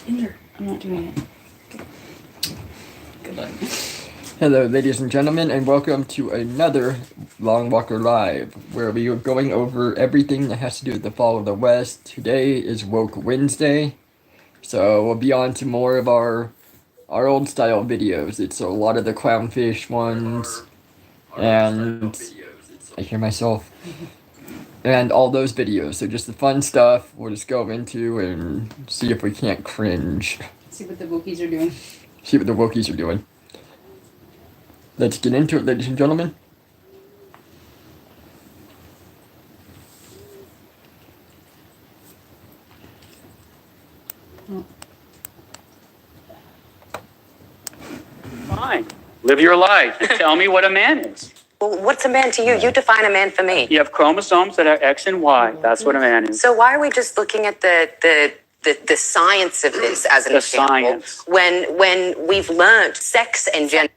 Ginger, I'm not doing it. Good luck. Hello, ladies and gentlemen, and welcome to another Long Walker Live, where we are going over everything that has to do with the fall of the West. Today is Woke Wednesday, so we'll be on to more of our old style videos. It's a lot of the clownfish ones, and I hear myself, and all those videos. So just the fun stuff we'll just go into and see if we can't cringe. See what the Wokies are doing. See what the Wokies are doing. Let's get into it, ladies and gentlemen. Fine. Live your life. Tell me what a man is. Well, what's a man to you? You define a man for me. You have chromosomes that are X and Y. That's what a man is. So why are we just looking at the science of this as an The example? science. When we've learned sex and gender.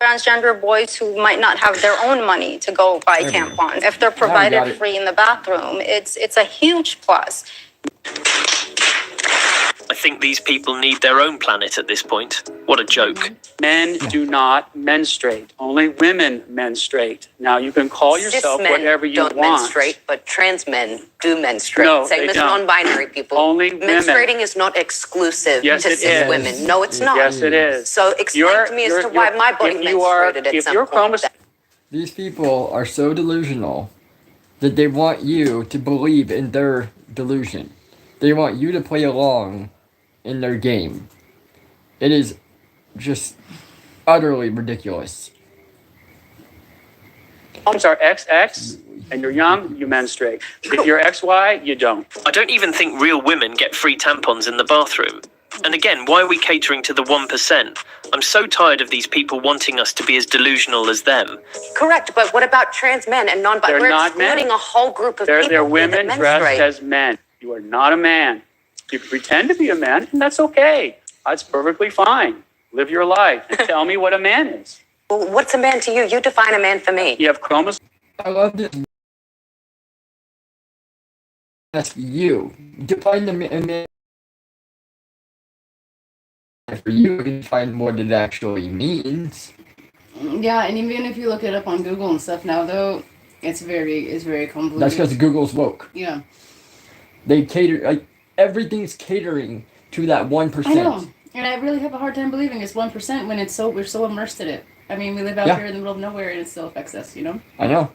Transgender boys who might not have their own money to go buy tampons, if they're provided free in the bathroom, it's a huge plus. I think these people need their own planet at this point. What a joke. Men do not menstruate. Only women menstruate. Now, you can call yourself Cis men whatever you don't want. menstruate, but trans men do menstruate. No, Same they as don't. non-binary people. Only women. Menstruating is not exclusive Yes, to it cis is. women. No, it's not. Yes, it is. So explain to me as to why my body menstruated at some point. These people are so delusional that they want you to believe in their delusion. They want you to play along in their game. It is just utterly ridiculous. Chromosomes are XX, and you're young, you menstruate. If you're XY, you don't. I don't even think real women get free tampons in the bathroom. And again, why are we catering to the 1%? I'm so tired of these people wanting us to be as delusional as them. Correct, but what about trans men and non-binary? They're We're not men. excluding a whole group of They're people women that dressed menstruate. as men. You are not a man. You can pretend to be a man, and that's okay. That's perfectly fine. Live your life. Tell me what a man is. Well, what's a man to you? You define a man for me. You have chromosomes. I love this. Ask you. Define the man. For you to find what it actually means. Yeah, and even if you look it up on Google and stuff now, though, it's very convoluted. That's because Google's woke. Yeah. They cater, like, everything's catering to that 1%. I know, and I really have a hard time believing it's 1% when we're so immersed in it. I mean, we live out here in the middle of nowhere, and it still affects us. You know. I know.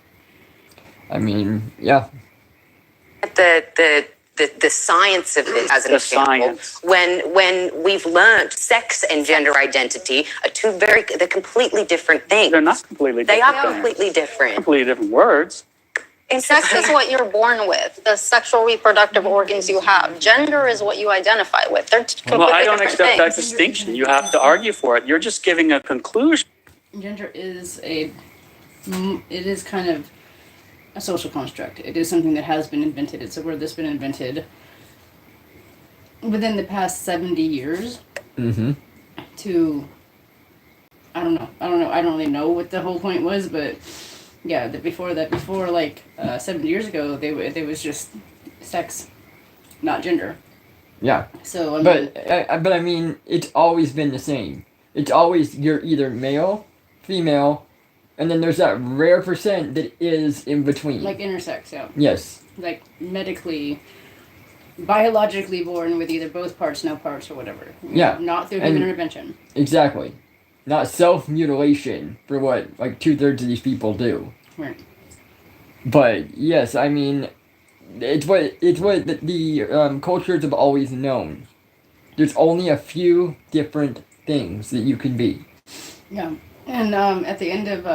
I mean, yeah. The science of this as an The example. science. When we've learned sex and gender identity are they're completely different things. They're not completely They different are things. completely different. Completely different words. Sex is what you're born with, the sexual reproductive organs you have. Gender is what you identify with. They're completely Well, I don't different accept that things. distinction. You have to argue for it. You're just giving a conclusion. Gender is it is kind of a social construct. It is something that has been invented. It's a word that's been invented within the past 70 years to, I don't know. I don't really know what the whole point was, but yeah, before 70 years ago, they was just sex, not gender. Yeah. So, I mean, But I mean, it's always been the same. It's always, you're either male, female, and then there's that rare percent that is in between. like intersex, yeah. Yes. Like medically, biologically born with either both parts, no parts, or whatever. Yeah. Not through And- human intervention. Exactly. Not self-mutilation for what, like, 2/3 of these people do. Right. But, yes, I mean, it's what the cultures have always known. There's only a few different things that you can be. Yeah. And at the end of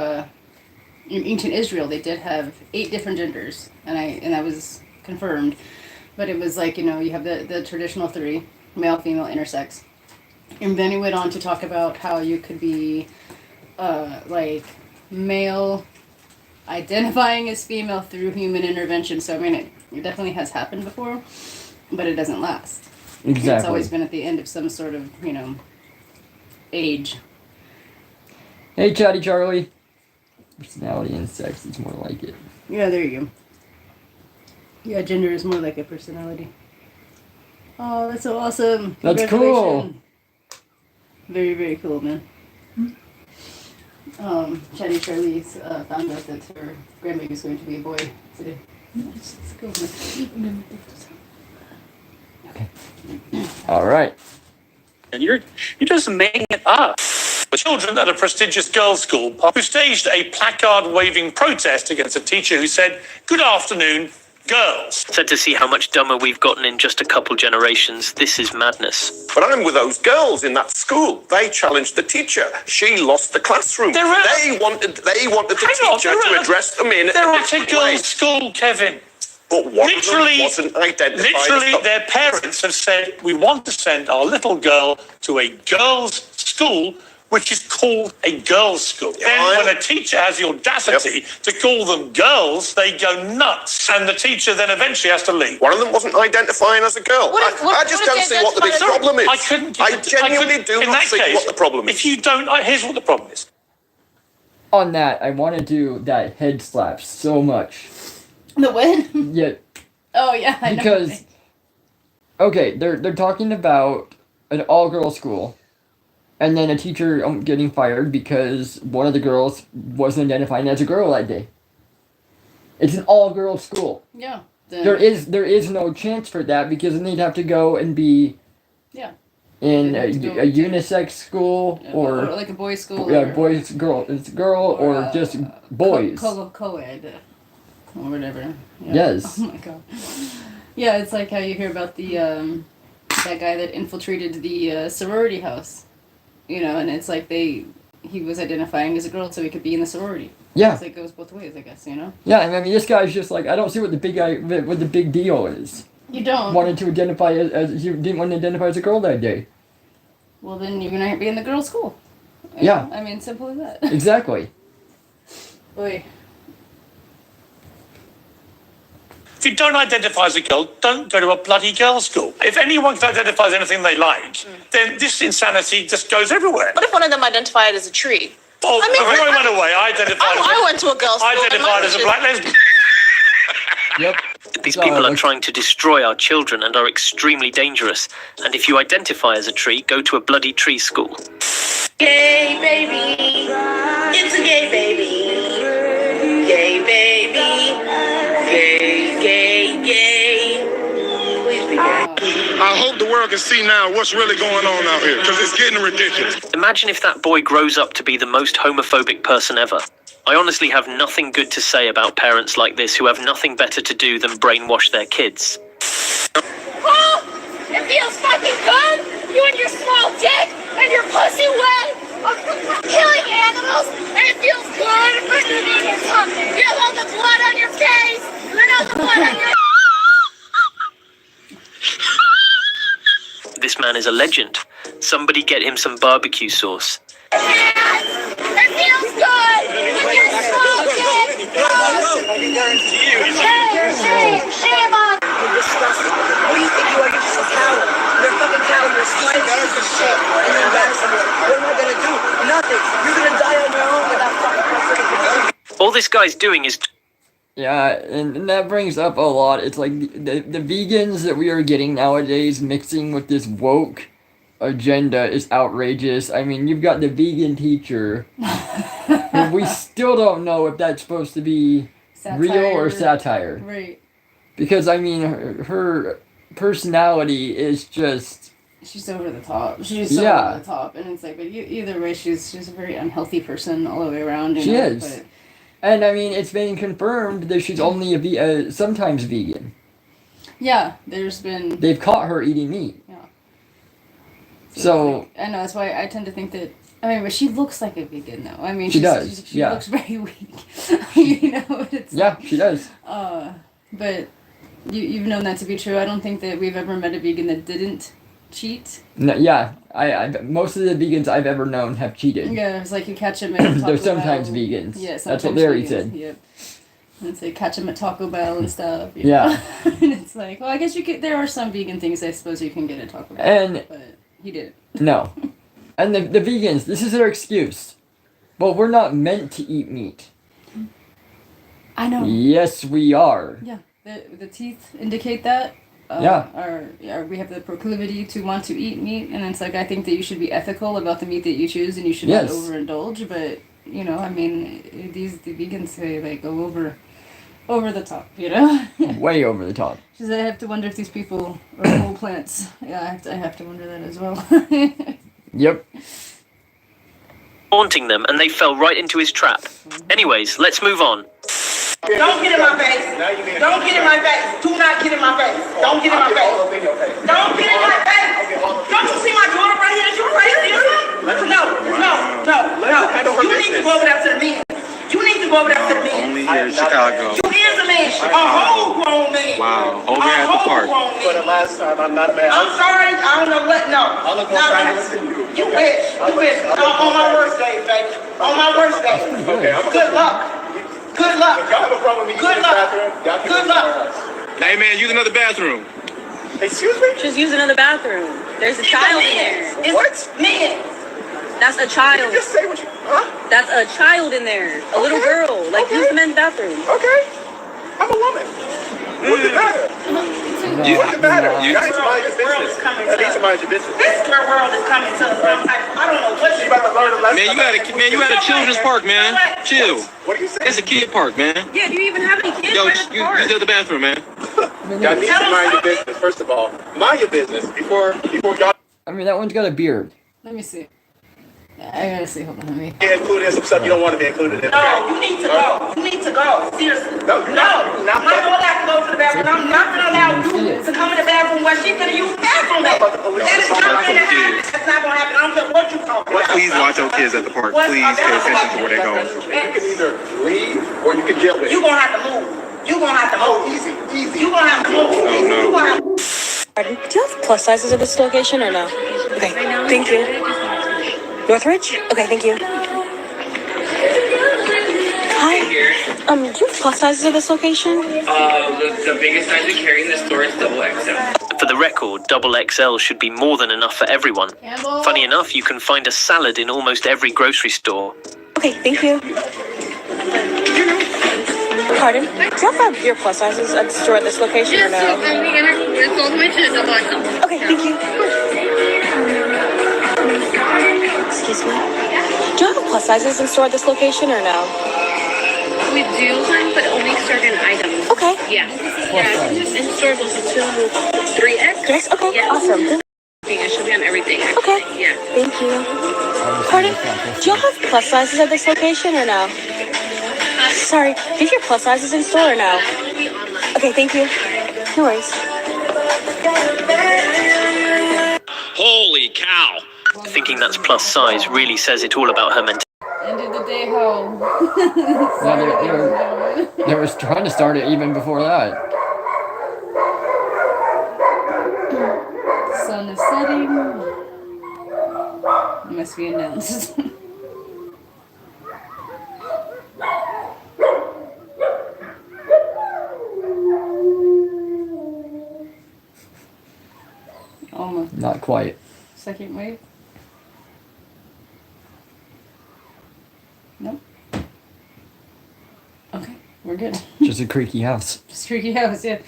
in ancient Israel, they did have 8 different genders, and that was confirmed. But it was like, you know, you have the traditional 3, male, female, intersex. And then he went on to talk about how you could be like male identifying as female through human intervention. So I mean, it definitely has happened before, but it doesn't last. Exactly. It's always been at the end of some sort of, you know, age. Hey, Chatty Charlie. Personality and sex is more like it. Yeah, there you go. Yeah, gender is more like a personality. Oh, that's so awesome. That's cool. Congratulations. Very, very cool, man. Chatty Charlie's found out that her grandbaby is going to be a boy today. It's cool, man. Okay. All right. And you're just making it up. Children at a prestigious girls' school who staged a placard-waving protest against a teacher who said, "Good afternoon, girls." Said to see how much dumber we've gotten in just a couple generations. This is madness. But I'm with those girls in that school. They challenged the teacher. She lost the classroom. They wanted the teacher to address them in They're a at a different way. girls' school, Kevin. But one of them wasn't identified. Literally, their parents have said, "We want to send our little girl to a girls' school," which is called a girls' school. Then when a teacher has the audacity to call them girls, they go nuts. And the teacher then eventually has to leave. One of them wasn't identifying as a girl. I just don't see what the big problem is. I genuinely do not see what the problem is. If you don't, here's what the problem is. On that, I want to do that head slap so much. The what? Yeah. Oh, yeah, I know. Because, okay, they're talking about an all-girl school, and then a teacher getting fired because one of the girls wasn't identifying as a girl that day. It's an all-girl school. Yeah. There is no chance for that because then they'd have to go and be in a unisex school or like a boys' school. Yeah, boys, girl, or just boys. Co-ed. Or whatever. Yeah. Yes. Oh my god. Yeah, it's like how you hear about the that guy that infiltrated the sorority house. You know, and it's like he was identifying as a girl so he could be in the sorority. Yeah. It's like it goes both ways, I guess, you know? Yeah, and I mean this guy's just like, I don't see what the big deal is. You don't. Wanted to identify as you didn't want to identify as a girl that day. Well, then you're gonna be in the girls' school. Yeah. I mean, simple as that. Exactly. Boy. If you don't identify as a girl, don't go to a bloody girls' school. If anyone can identify as anything they like, then this insanity just goes everywhere. What if one of them identified as a tree? Oh, I mean, before I went away, I identified I went to a girls' school. identified as a black lesbian. Yep. These people are trying to destroy our children and are extremely dangerous. And if you identify as a tree, go to a bloody tree school. Gay baby, it's a gay baby. Gay baby, gay. Please be gay. I hope the world can see now what's really going on out here, because it's getting ridiculous. Imagine if that boy grows up to be the most homophobic person ever. I honestly have nothing good to say about parents like this who have nothing better to do than brainwash their kids. Oh, it feels fucking good. You and your small dick and your pussy wet. Killing animals, and it feels good. You have all the blood on your face. And all the blood on your... This man is a legend. Somebody get him some barbecue sauce. It feels good. With your small dick. Shame on. You're disgusting. What do you think you are? You're just a coward. You're a fucking coward. You're a slime piece of shit. And you're embarrassing me. What am I gonna do? Nothing. You're gonna die on your own without fucking... All this guy's doing is... Yeah, and that brings up a lot. It's like the vegans that we are getting nowadays mixing with this woke agenda is outrageous. I mean, you've got the vegan teacher, and we still don't know if that's supposed to be real or satire. Right. Because, I mean, her personality is just... She's over the top. She's so over the top. And it's like, but either way, she's a very unhealthy person all the way around. She is. But... And, I mean, it's been confirmed that she's only sometimes vegan. Yeah, there's been... They've caught her eating meat. Yeah. So... Like, I know, that's why I tend to think that... I mean, but she looks like a vegan, though. I mean, she does. She looks very weak. You know, it's... Yeah, she does. But you've known that to be true. I don't think that we've ever met a vegan that didn't cheat. No, yeah, I most of the vegans I've ever known have cheated. Yeah, it's like you catch them at Taco Bell. They're sometimes vegans. Yeah, sometimes that's what Larry vegans. said. Yep. And they catch them at Taco Bell and stuff. Yeah. And it's like, well, I guess you could. There are some vegan things I suppose you can get at Taco Bell. But he didn't. No. And the vegans, this is their excuse. Well, we're not meant to eat meat. I know. Yes, we are. Yeah. The teeth indicate that. we have the proclivity to want to eat meat, and it's like I think that you should be ethical about the meat that you choose, and you should not overindulge. But you know, I mean, the vegans say like go over the top, you know, way over the top. Because I have to wonder if these people are whole plants. Yeah, I have to wonder that as well. Yep. Haunting them, and they fell right into his trap. Anyways, let's move on. Don't get in my face. Don't get in my face. Do not get in my face. Don't get in my face. Don't get in my face. Don't you see my daughter right here? You right here? No. You need to go over there to the meeting. You need to go over there to the meeting. Only here in Chicago. You is a man. A whole grown man. Wow. Over here at the park. For the last time, I'm not mad. I'm sorry. I don't know what. No. I'm not trying to listen to you. You wish. You wish. On my worst day, baby. On my worst day. Okay. Good luck. Good luck. Y'all have a problem with me using the bathroom? Y'all can Good use luck. Hey man, use another bathroom. Excuse me? Just use another bathroom. There's a child in there. What? Men. That's a child. Just say what you... Huh? That's a child in there. A little girl. Like, use the men's bathroom. Okay. I'm a woman. What's the matter? What's the matter? You guys mind your business. At least mind your business. This world is coming to us. I don't know what You better learn a lesson. Man, you at a children's park, man. Chill. What are you saying? It's a kid park, man. Yeah, do you even have any kids? Yo, right at the park? use the bathroom, man. Y'all need to mind your business, first of all. Mind your business before y'all... I mean, that one's got a beard. Let me see. I gotta see. Hold on, let me. Get included in some stuff you don't want to be included in. No, you need to go. You need to go. Seriously. No. My daughter has to go to the bathroom. I'm not gonna allow you to come in the bathroom when she's gonna use the bathroom. That is not gonna happen. That's not gonna happen. I don't care what you talking about. Please watch your kids at the park. Please pay attention to where they're going. You can either leave or you can get with it. You're gonna have to move. You're gonna have to move. Easy. You're gonna have to move. No. Pardon? Do you have plus sizes at this location or no? Okay, thank you. Northridge? Okay, thank you. Hi. Do you have plus sizes at this location? The biggest size we carry in the store is XXL. For the record, XXL should be more than enough for everyone. Funny enough, you can find a salad in almost every grocery store. Okay, thank you. Pardon? Do you have your plus sizes at the store at this location or no? It's all the way to the XXL. Okay, thank you. Excuse me. Do you have plus sizes in store at this location or no? We do, but only certain items. Okay. Yeah. In store goes to 3X. Yes, okay, Yeah. awesome. It should be on everything. Okay. Yeah. Thank you. Pardon? Do you have plus sizes at this location or no? Sorry, do you have your plus sizes in store or no? Okay, thank you. No worries. Holy cow! Thinking that's plus size really says it all about her mentality. End of the day, how? They were trying to start it even before that. Sun is setting. It must be announced. Almost. Not quite. Second wave. Nope. Okay, we're good. Just a creaky house. Just creaky house, yeah.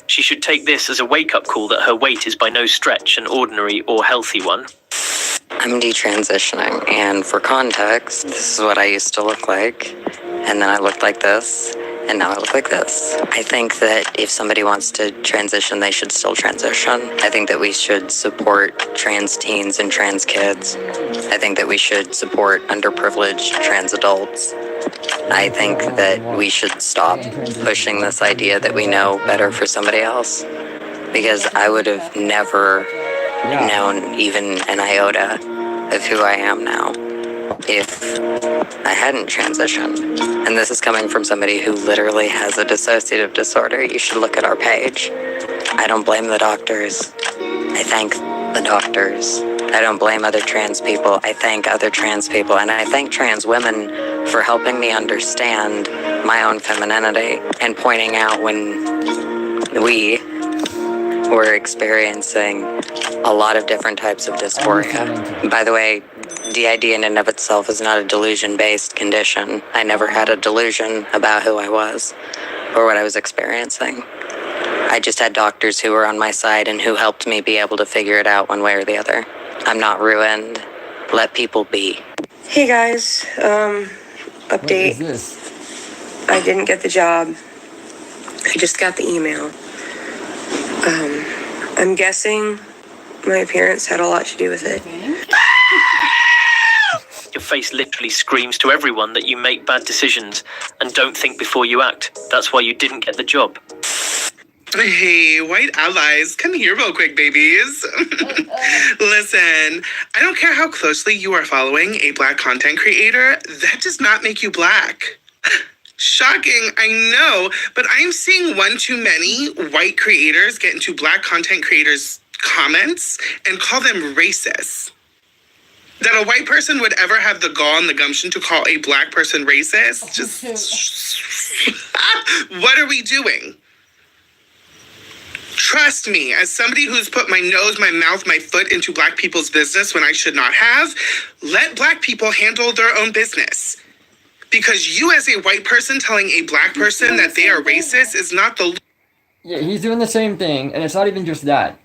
She should take this as a wake-up call that her weight is by no stretch an ordinary or healthy one. I'm detransitioning, and for context, this is what I used to look like, and then I looked like this, and now I look like this. I think that if somebody wants to transition, they should still transition. I think that we should support trans teens and trans kids. I think that we should support underprivileged trans adults. I think that we should stop pushing this idea that we know better for somebody else, because I would have never known even an iota of who I am now if I hadn't transitioned. And this is coming from somebody who literally has a dissociative disorder. You should look at our page. I don't blame the doctors. I thank the doctors. I don't blame other trans people. I thank other trans people, and I thank trans women for helping me understand my own femininity and pointing out when we were experiencing a lot of different types of dysphoria. By the way, DID in and of itself is not a delusion-based condition. I never had a delusion about who I was or what I was experiencing. I just had doctors who were on my side and who helped me be able to figure it out one way or the other. I'm not ruined. Let people be. Hey guys, update. What is this? I didn't get the job. I just got the email. I'm guessing my appearance had a lot to do with it. Your face literally screams to everyone that you make bad decisions and don't think before you act. That's why you didn't get the job. Hey, white allies, come here real quick, babies. Listen, I don't care how closely you are following a black content creator, that does not make you black. Shocking, I know, but I'm seeing one too many white creators get into black content creators' comments and call them racist. That a white person would ever have the gall and the gumption to call a black person racist? Just, what are we doing? Trust me, as somebody who's put my nose, my mouth, my foot into black people's business when I should not have, let black people handle their own business. Because you as a white person telling a black person that they are racist is not the... Yeah, he's doing the same thing, and it's not even just that.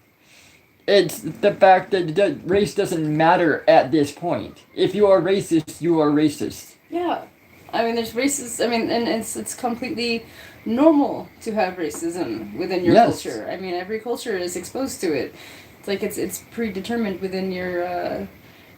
It's the fact that race doesn't matter at this point. If you are racist, you are racist. Yeah. I mean, there's racism, and it's completely normal to have racism within your culture. I mean, every culture is exposed to it. It's like it's predetermined within your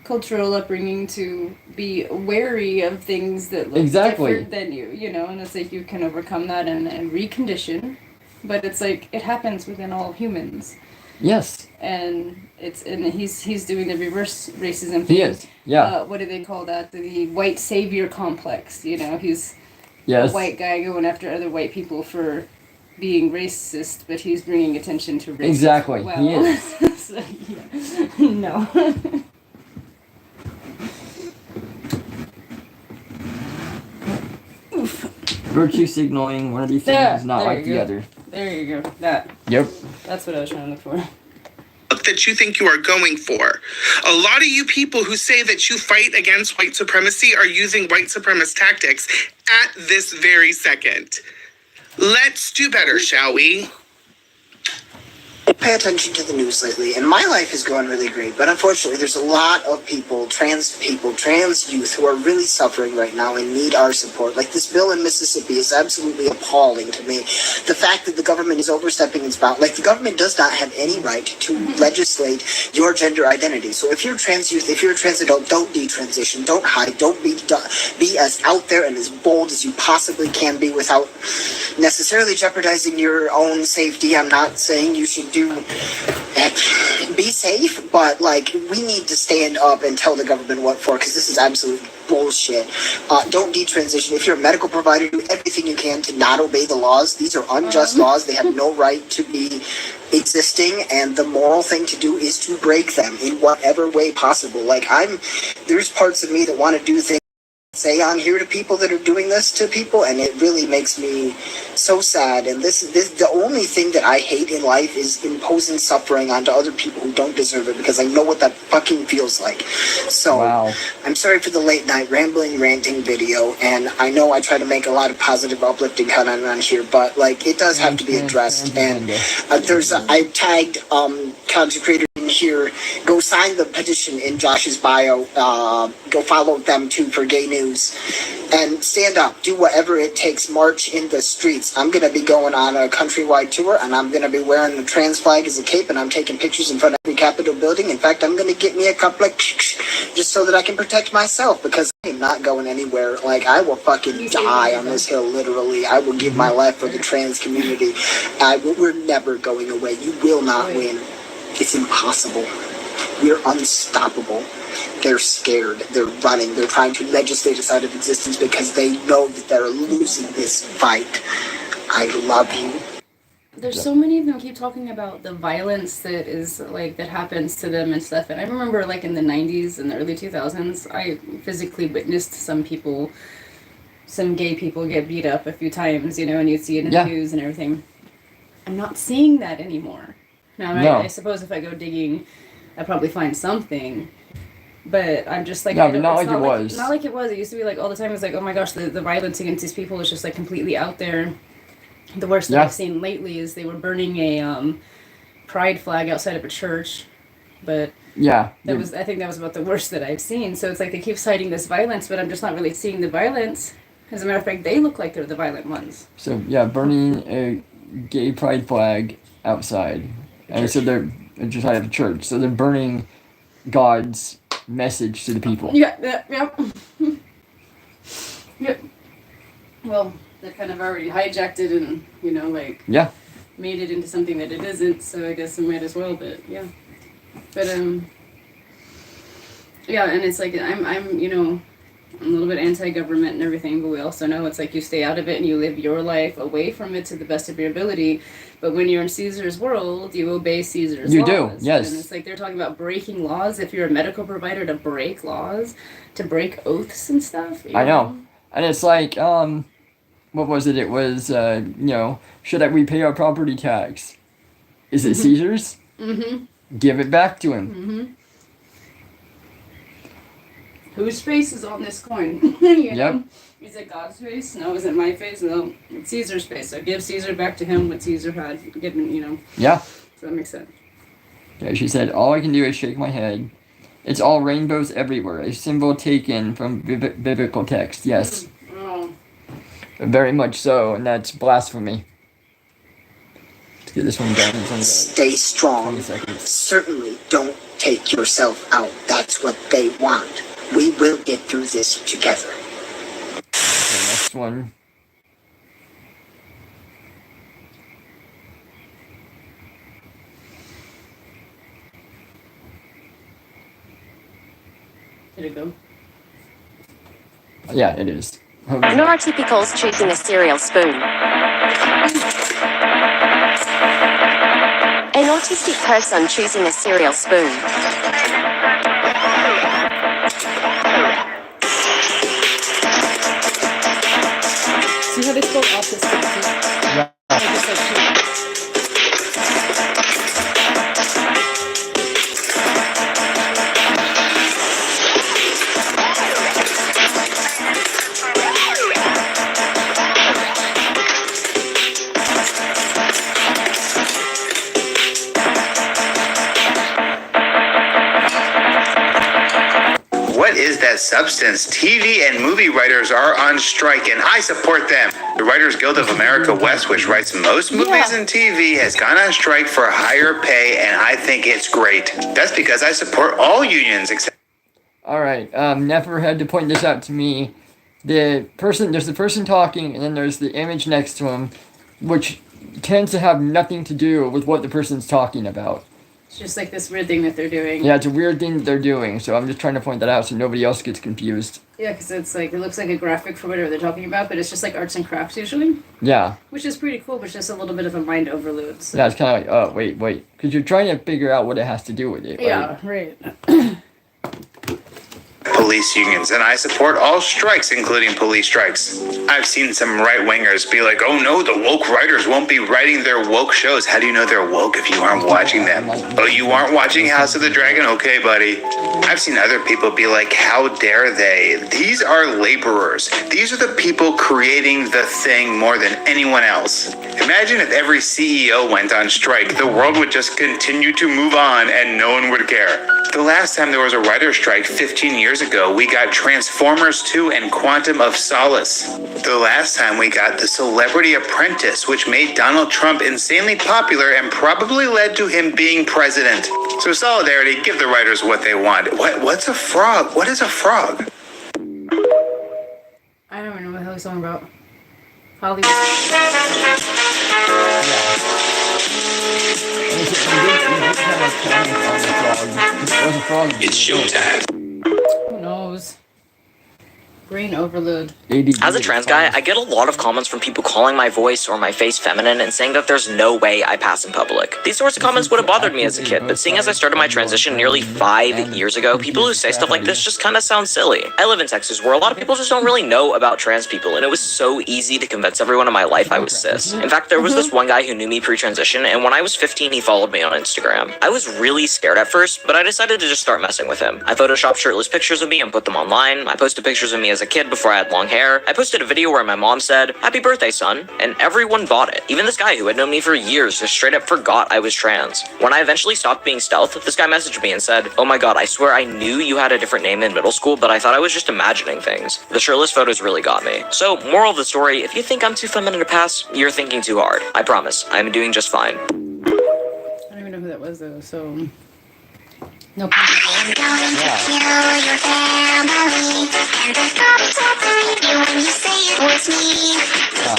cultural upbringing to be wary of things that look different than you, and it's like you can overcome that and recondition, but it's like it happens within all humans. Yes. And he's doing the reverse racism thing. He is, yeah. What do they call that? The white savior complex, he's a white guy going after other white people for being racist, but he's bringing attention to racism. Exactly, well, he is. So, yeah. No. Oof. Virtue signaling, one of these things is not like the other. There you go. That. Yep. That's what I was trying to look for. That you think you are going for. A lot of you people who say that you fight against white supremacy are using white supremacist tactics at this very second. Let's do better, shall we? Pay attention to the news lately, and my life is going really great, but unfortunately there's a lot of trans youth who are really suffering right now and need our support. Like, this bill in Mississippi is absolutely appalling to me. The fact that the government is overstepping its bounds, like, the government does not have any right to legislate your gender identity. So if you're trans youth, if you're a trans adult, don't detransition, don't hide, don't be as out there and as bold as you possibly can be without necessarily jeopardizing your own safety. I'm not saying you should be safe, but like, we need to stand up and tell the government what for, because this is absolute bullshit. Don't detransition. If you're a medical provider, do everything you can to not obey the laws. These are unjust laws. They have no right to be existing, and the moral thing to do is to break them in whatever way possible. Like, there's parts of me that want to do things, say on here to people that are doing this to people, and it really makes me so sad. And this the only thing that I hate in life is imposing suffering onto other people who don't deserve it, because I know what that fucking feels like. So I'm sorry for the late night rambling, ranting video, and I know I try to make a lot of positive, uplifting content on here, but like, it does have to be addressed. And I tagged content creators in here. Go sign the petition in Josh's bio. Go follow them too for gay news. And stand up, do whatever it takes, march in the streets. I'm going to be going on a countrywide tour, and I'm going to be wearing the trans flag as a cape, and I'm taking pictures in front of every Capitol building. In fact, I'm going to get me a couple of just so that I can protect myself, because I'm not going anywhere. Like, I will fucking die on this hill, literally. I will give my life for the trans community. We're never going away. You will not win. It's impossible. We're unstoppable. They're scared. They're running. They're trying to legislate us out of existence because they know that they're losing this fight. I love you. There's so many of them keep talking about the violence that is like that happens to them and stuff. And I remember like in the 90s and the early 2000s, I physically witnessed some gay people get beat up a few times, and you'd see it in the news and everything. I'm not seeing that anymore. Now, I suppose if I go digging, I'd probably find something. But I'm just like, no, but not like it was. Not like it was. It used to be like all the time. It's like, oh my gosh, the violence against these people is just like completely out there. The worst that I've seen lately is they were burning a pride flag outside of a church, but I think that was about the worst that I've seen. So it's like they keep citing this violence, but I'm just not really seeing the violence. As a matter of fact, they look like they're the violent ones. So burning a gay pride flag outside, and so they're just out of a church. So they're burning God's message to the people. Yep. Well, they kind of already hijacked it and made it into something that it isn't. So I guess it might as well. But and it's like I'm I'm a little bit anti-government and everything, but we also know it's like you stay out of it and you live your life away from it to the best of your ability. But when you're in Caesar's world, you obey Caesar's laws. You do, yes. And it's like they're talking about breaking laws. If you're a medical provider, to break laws, to break oaths and stuff. I know. And it's like, what was it? It was, should we pay our property tax? Is it Caesar's? Mm-hmm. Give it back to him. Mm-hmm. Whose face is on this coin? Know? Is it God's face? No. Is it my face? No. It's Caesar's face. So give Caesar back to him what Caesar had. Give him, Yeah. So that makes sense. Yeah, she said, all I can do is shake my head. It's all rainbows everywhere. A symbol taken from biblical text. Yes. Oh. Very much so, and that's blasphemy. Let's get this one done. Stay strong. Certainly don't take yourself out. That's what they want. We will get through this together. Okay, next one. Did it go? Yeah, it is. Neurotypicals choosing a cereal spoon. An autistic person choosing a cereal spoon. See how they spell autistic too? Yeah. What is that substance? TV and movie writers are on strike, and I support them. The Writers Guild of America West, which writes most movies and TV, has gone on strike for higher pay, and I think it's great. That's because I support all unions except... Alright, Nefer had to point this out to me. There's the person talking, and then there's the image next to him, which tends to have nothing to do with what the person's talking about. It's just like this weird thing that they're doing. Yeah, it's a weird thing that they're doing, so I'm just trying to point that out so nobody else gets confused. Yeah, because it's like, it looks like a graphic for whatever they're talking about, but it's just like arts and crafts usually. Yeah. Which is pretty cool, but it's just a little bit of a mind overload. So. Yeah, it's kind of like, oh, wait. Because you're trying to figure out what it has to do with it. Yeah, right. Police unions, and I support all strikes, including police strikes. I've seen some right-wingers be like, oh no, the woke writers won't be writing their woke shows. How do you know they're woke if you aren't watching them? Oh, you aren't watching House of the Dragon? Okay, buddy. I've seen other people be like, how dare they? These are laborers. These are the people creating the thing more than anyone else. Imagine if every CEO went on strike. The world would just continue to move on and no one would care. The last time there was a writer's strike 15 years ago, we got Transformers 2 and Quantum of Solace. The last time we got The Celebrity Apprentice, which made Donald Trump insanely popular and probably led to him being president. So solidarity, give the writers what they want. What's a frog? What is a frog? I don't even know what the hell he's talking about. Hollywood. It's showtime. Who knows? Brain overload. As a trans guy, I get a lot of comments from people calling my voice or my face feminine and saying that there's no way I pass in public. These sorts of comments would have bothered me as a kid, but seeing as I started my transition nearly 5 years ago, people who say stuff like this just kind of sound silly. I live in Texas, where a lot of people just don't really know about trans people, and it was so easy to convince everyone in my life I was cis. In fact, there was this one guy who knew me pre-transition, and when I was 15, he followed me on Instagram. I was really scared at first, but I decided to just start messing with him. I photoshopped shirtless pictures of me and put them online. I posted pictures of me as as a kid before I had long hair. I posted a video where my mom said, "Happy birthday, son," and everyone bought it. Even this guy who had known me for years just straight up forgot I was trans. When I eventually stopped being stealth, this guy messaged me and said, "Oh my god, I swear I knew you had a different name in middle school, but I thought I was just imagining things." The shirtless photos really got me. So, moral of the story, if you think I'm too feminine to pass, you're thinking too hard. I promise, I'm doing just fine. I don't even know who that was though, so... No problem. I'm going to kill your family, and the cops will find you when you say it was me.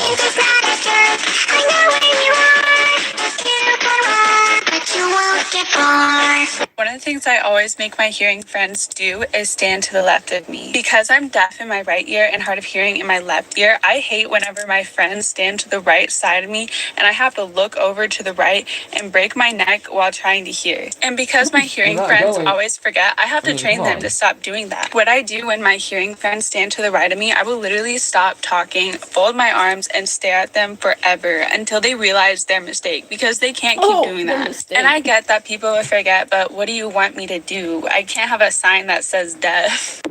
It's a predator, I know where you are. You can run, but you won't get far. One of the things I always make my hearing friends do is stand to the left of me. Because I'm deaf in my right ear and hard of hearing in my left ear, I hate whenever my friends stand to the right side of me and I have to look over to the right and break my neck while trying to hear. And because my hearing friends always forget, I have to train them to stop doing that. What I do when my hearing friends stand to the right of me, I will literally stop talking, fold my arms, and stare at them forever until they realize their mistake, because they can't keep doing that. And I get that people will forget, but what do you want me to do? I can't have a sign that says deaf.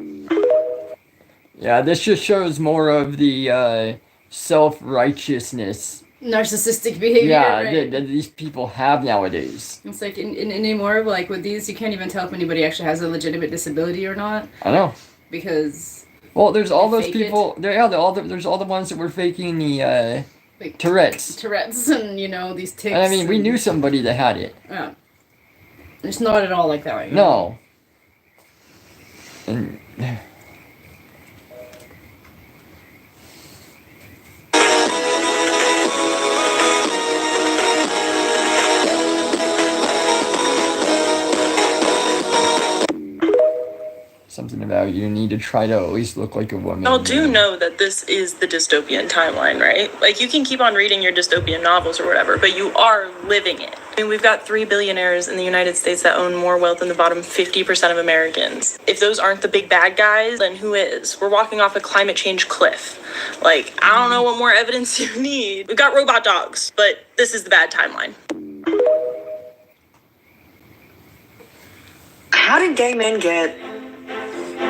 Yeah, this just shows more of the self-righteousness. Narcissistic behavior, right? That these people have nowadays. It's like in anymore, like with these, you can't even tell if anybody actually has a legitimate disability or not. I know. Because... Well, there's all those people... there's all the ones that were faking the like, Tourette's. Tourette's and, you know, these tics. And I mean, we knew somebody that had it. Yeah. It's not at all like that right now. No. And... something about you need to try to at least look like a woman. Y'all do know that this is the dystopian timeline, right? Like, you can keep on reading your dystopian novels or whatever, but you are living it. I mean, we've got 3 billionaires in the United States that own more wealth than the bottom 50% of Americans. If those aren't the big bad guys, then who is? We're walking off a climate change cliff. Like, I don't know what more evidence you need. We've got robot dogs, but this is the bad timeline. How did gay men get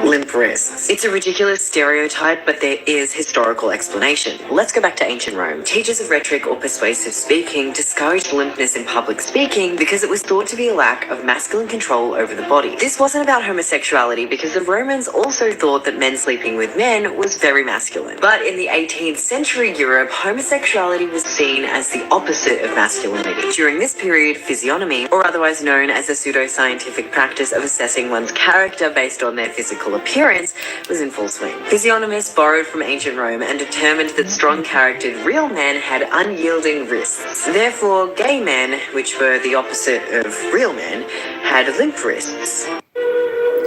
limp wrists? It's a ridiculous stereotype, but there is historical explanation. Let's go back to ancient Rome. Teachers of rhetoric or persuasive speaking discouraged limpness in public speaking because it was thought to be a lack of masculine control over the body. This wasn't about homosexuality because the Romans also thought that men sleeping with men was very masculine. But in the 18th century Europe, homosexuality was seen as the opposite of masculinity. During this period, physiognomy, or otherwise known as a pseudoscientific practice of assessing one's character based on their physical appearance, was in full swing. Physiognomists borrowed from ancient Rome and determined that strong-charactered real men had unyielding wrists. Therefore, gay men, which were the opposite of real men, had limp wrists.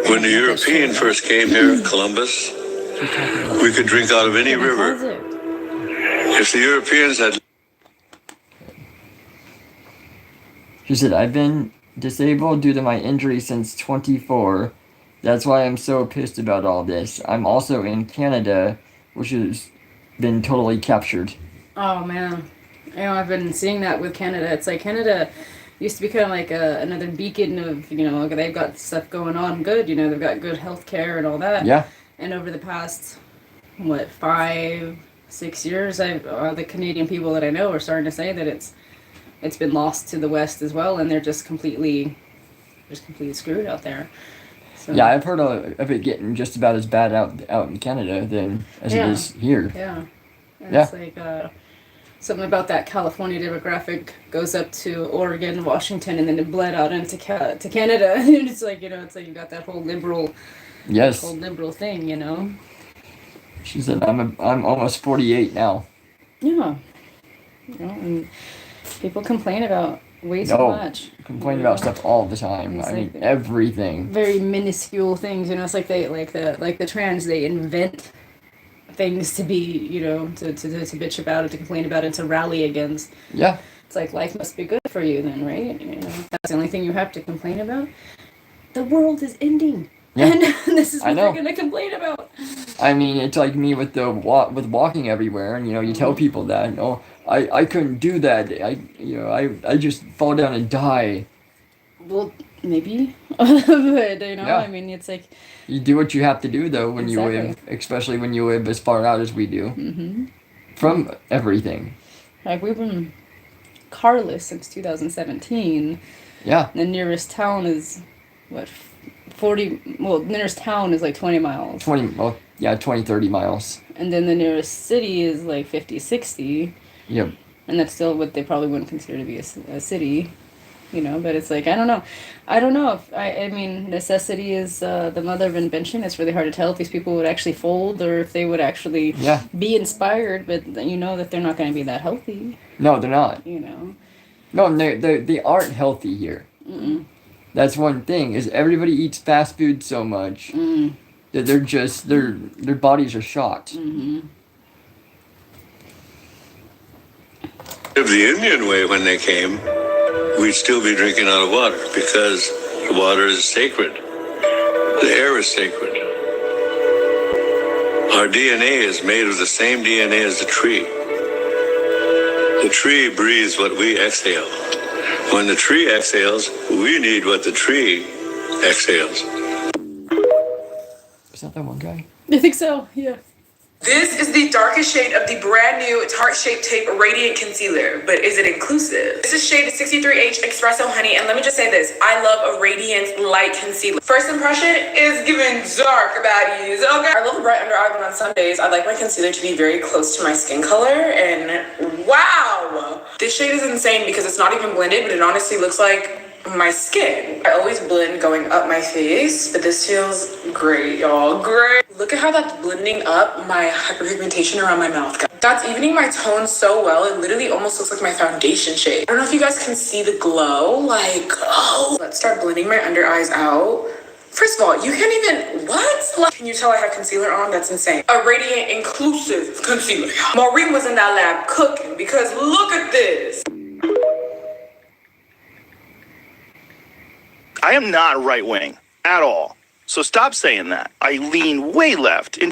When the European first came here, Columbus, we could drink out of any river. If the Europeans had... She said, I've been disabled due to my injury since 24. That's why I'm so pissed about all this. I'm also in Canada, which has been totally captured. Oh, man. You know, I've been seeing that with Canada. It's like Canada used to be kind of like another beacon of, you know, they've got stuff going on good. You know, they've got good health care and all that. Yeah. And over the past, 5-6 years, the Canadian people that I know are starting to say that it's been lost to the West as well, and they're just completely screwed out there. So. Yeah, I've heard of it getting just about as bad out in Canada than as it is here. Yeah. And it's like something about that California demographic goes up to Oregon, Washington, and then it bled out into Canada. And it's like, you know, it's like you got that whole liberal, thing, you know. She said, I'm almost 48 now. Yeah. You know, and people complain about way too much. Complain about stuff all the time. I mean, everything. Very minuscule things, you know. It's like they like the trans. They invent things to be, you know, to bitch about it, to complain about it, to rally against. Yeah. It's like life must be good for you then, right? You know, that's the only thing you have to complain about. The world is ending. Yeah. And this is what they're gonna complain about. I mean, it's like me with walking everywhere, and you know, you tell people that, oh, I couldn't do that. I just fall down and die. Well, Maybe. But, Yeah. I mean, it's like... You do what you have to do, though, when you live, Exactly. especially when you live as far out as we do. Mm-hmm. From everything. Like, we've been carless since 2017. Yeah. The nearest town is, what, 40... Well, the nearest town is like 20 miles. 20, 30 miles. And then the nearest city is like 50, 60. Yep. And that's still what they probably wouldn't consider to be a city. But it's like, I don't know. If, I mean, necessity is the mother of invention. It's really hard to tell if these people would actually fold or if they would actually be inspired, but you know that they're not going to be that healthy. No, they're not. No, they aren't healthy here. Mm-mm. That's one thing, is everybody eats fast food so much that they're just, their bodies are shot. Mm-hmm. If the Indian way when they came, we'd still be drinking out of water because the water is sacred. The air is sacred. Our DNA is made of the same DNA as the tree. The tree breathes what we exhale. When the tree exhales, we need what the tree exhales. Is that one guy? I think so, yeah. This is the darkest shade of the brand new Tarte Shape Tape Radiant Concealer, but is it inclusive? This is shade 63H Espresso Honey, and let me just say this, I love a radiant light concealer. First impression is giving dark baddies, okay? I love a bright under eye, but on some days, I like my concealer to be very close to my skin color, and wow! This shade is insane because it's not even blended, but it honestly looks like my skin. I always blend going up my face, but this feels great, y'all. Great. Look at how that's blending up my hyperpigmentation around my mouth. That's evening my tone so well, it literally almost looks like my foundation shade. I don't know if you guys can see the glow, let's start blending my under eyes out. First of all, you can't even, what? Can you tell I have concealer on? That's insane. A radiant inclusive concealer. Maureen was in that lab cooking because look at this. I am not right wing at all. So stop saying that. I lean way left. I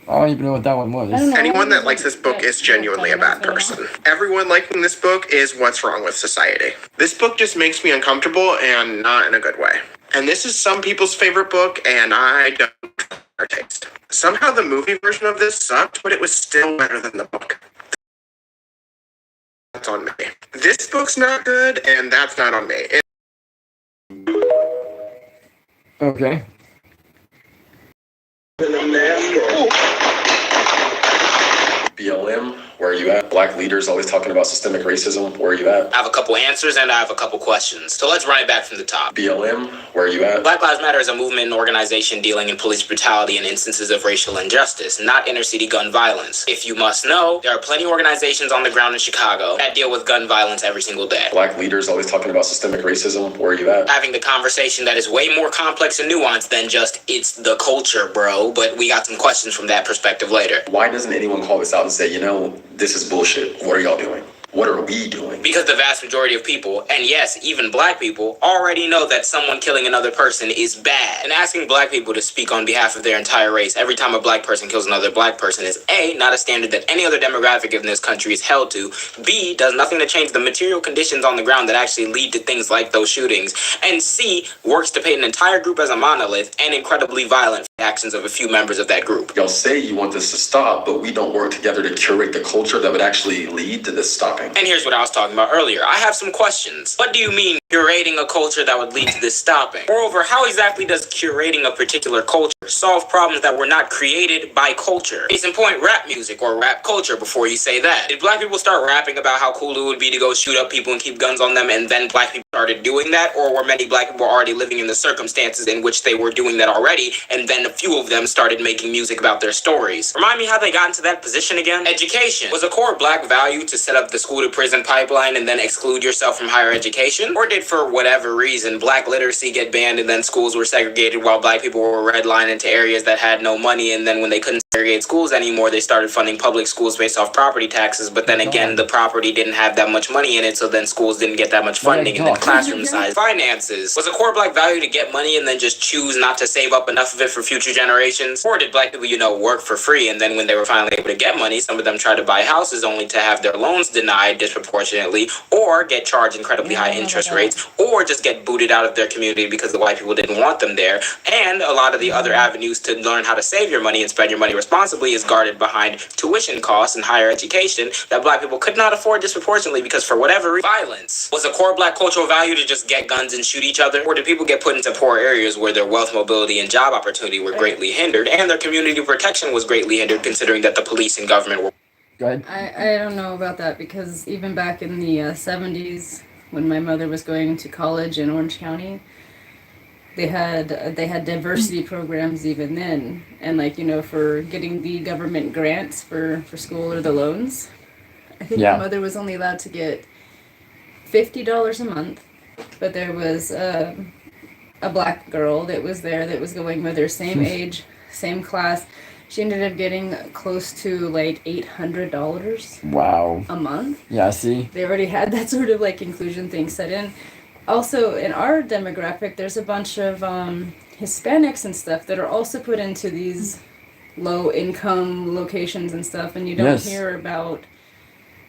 don't even know what that one was. Anyone that likes this book is genuinely a bad person. Everyone liking this book is what's wrong with society. This book just makes me uncomfortable and not in a good way. And this is some people's favorite book, and I don't trust their taste. Somehow the movie version of this sucked, but it was still better than the book. That's on me. This book's not good, and that's not on me. Okay. BLM, where are you at? Black leaders always talking about systemic racism, where are you at? I have a couple answers and I have a couple questions. So let's run it back from the top. BLM, where are you at? Black Lives Matter is a movement and organization dealing in police brutality and instances of racial injustice, not inner city gun violence. If you must know, there are plenty of organizations on the ground in Chicago that deal with gun violence every single day. Black leaders always talking about systemic racism, where are you at? Having the conversation that is way more complex and nuanced than just, it's the culture, bro. But we got some questions from that perspective later. Why doesn't anyone call this out and say, this is bullshit. What are y'all doing? What are we doing? Because the vast majority of people, and yes, even black people, already know that someone killing another person is bad. And asking black people to speak on behalf of their entire race every time a black person kills another black person is A, not a standard that any other demographic in this country is held to, B, does nothing to change the material conditions on the ground that actually lead to things like those shootings, and C, works to paint an entire group as a monolith and incredibly violent for the actions of a few members of that group. Y'all say you want this to stop, but we don't work together to curate the culture that would actually lead to this stopping. And here's what I was talking about earlier. I have some questions. What do you mean curating a culture that would lead to this stopping? Moreover, how exactly does curating a particular culture solve problems that were not created by culture? Case in point, rap music or rap culture before you say that. Did black people start rapping about how cool it would be to go shoot up people and keep guns on them and then black people started doing that? Or were many black people already living in the circumstances in which they were doing that already and then a few of them started making music about their stories? Remind me how they got into that position again? Education. Was a core black value to set up the school to prison pipeline and then exclude yourself from higher education? Or did, for whatever reason, black literacy get banned and then schools were segregated while black people were redlined into areas that had no money, and then when they couldn't segregate schools anymore. They started funding public schools based off property taxes, but then again, the property didn't have that much money in it, so then schools didn't get that much funding, and then classroom size. Finances. Was a core black value to get money and then just choose not to save up enough of it for future generations? Or did black people, work for free, and then when they were finally able to get money, some of them tried to buy houses only to have their loans denied disproportionately, or get charged incredibly high interest rates, or just get booted out of their community because the white people didn't want them there. And a lot of the other avenues to learn how to save your money and spend your money responsibly is guarded behind tuition costs and higher education that black people could not afford disproportionately because for whatever reason, violence. Was a core black cultural value to just get guns and shoot each other? Or did people get put into poor areas where their wealth, mobility, and job opportunity were greatly hindered, and their community protection was greatly hindered considering that the police and government were... Go ahead. I don't know about that because even back in the 70s when my mother was going to college in Orange County, they had diversity programs even then, and for getting the government grants for school or the loans, I think my mother was only allowed to get $50 a month, but there was a black girl that was there that was going with her same age, same class. She ended up getting close to like $800 wow a month. Yeah, see? They already had that sort of like inclusion thing set in. Also, in our demographic, there's a bunch of Hispanics and stuff that are also put into these low-income locations and stuff, and you don't hear about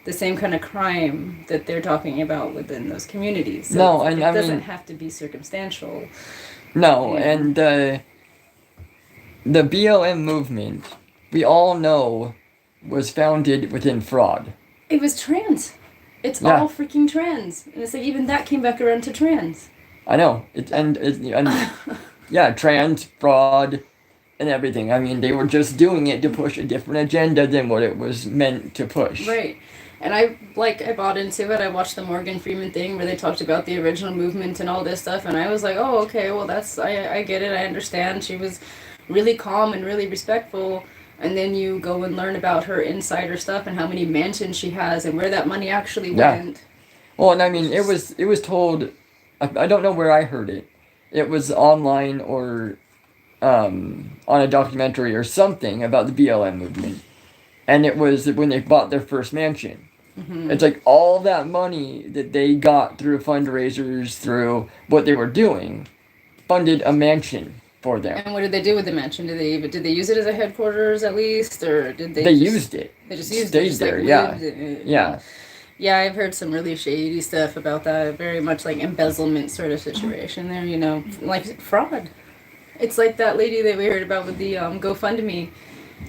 the same kind of crime that they're talking about within those communities. So no, it and I doesn't mean, have to be circumstantial. No, and the BLM movement, we all know, was founded within fraud. It was trans. It's all freaking trans. And it's like even that came back around to trans. I know. Yeah, trans, fraud, and everything. I mean, they were just doing it to push a different agenda than what it was meant to push. Right. And I bought into it. I watched the Morgan Freeman thing where they talked about the original movement and all this stuff. And I was like, oh, okay, well, I get it. I understand. She was really calm and really respectful. And then you go and learn about her insider stuff and how many mansions she has and where that money actually went. Well, and I mean, it was told, I don't know where I heard it. It was online or on a documentary or something about the BLM movement. And it was when they bought their first mansion. Mm-hmm. It's like all that money that they got through fundraisers, through what they were doing, funded a mansion for them. And what did they do with the mansion? Did they use it as a headquarters at least, or did they? They used it. They just used stayed it. There, yeah. Yeah. Yeah, I've heard some really shady stuff about that. Very much like embezzlement sort of situation there. Like fraud. It's like that lady that we heard about with the GoFundMe.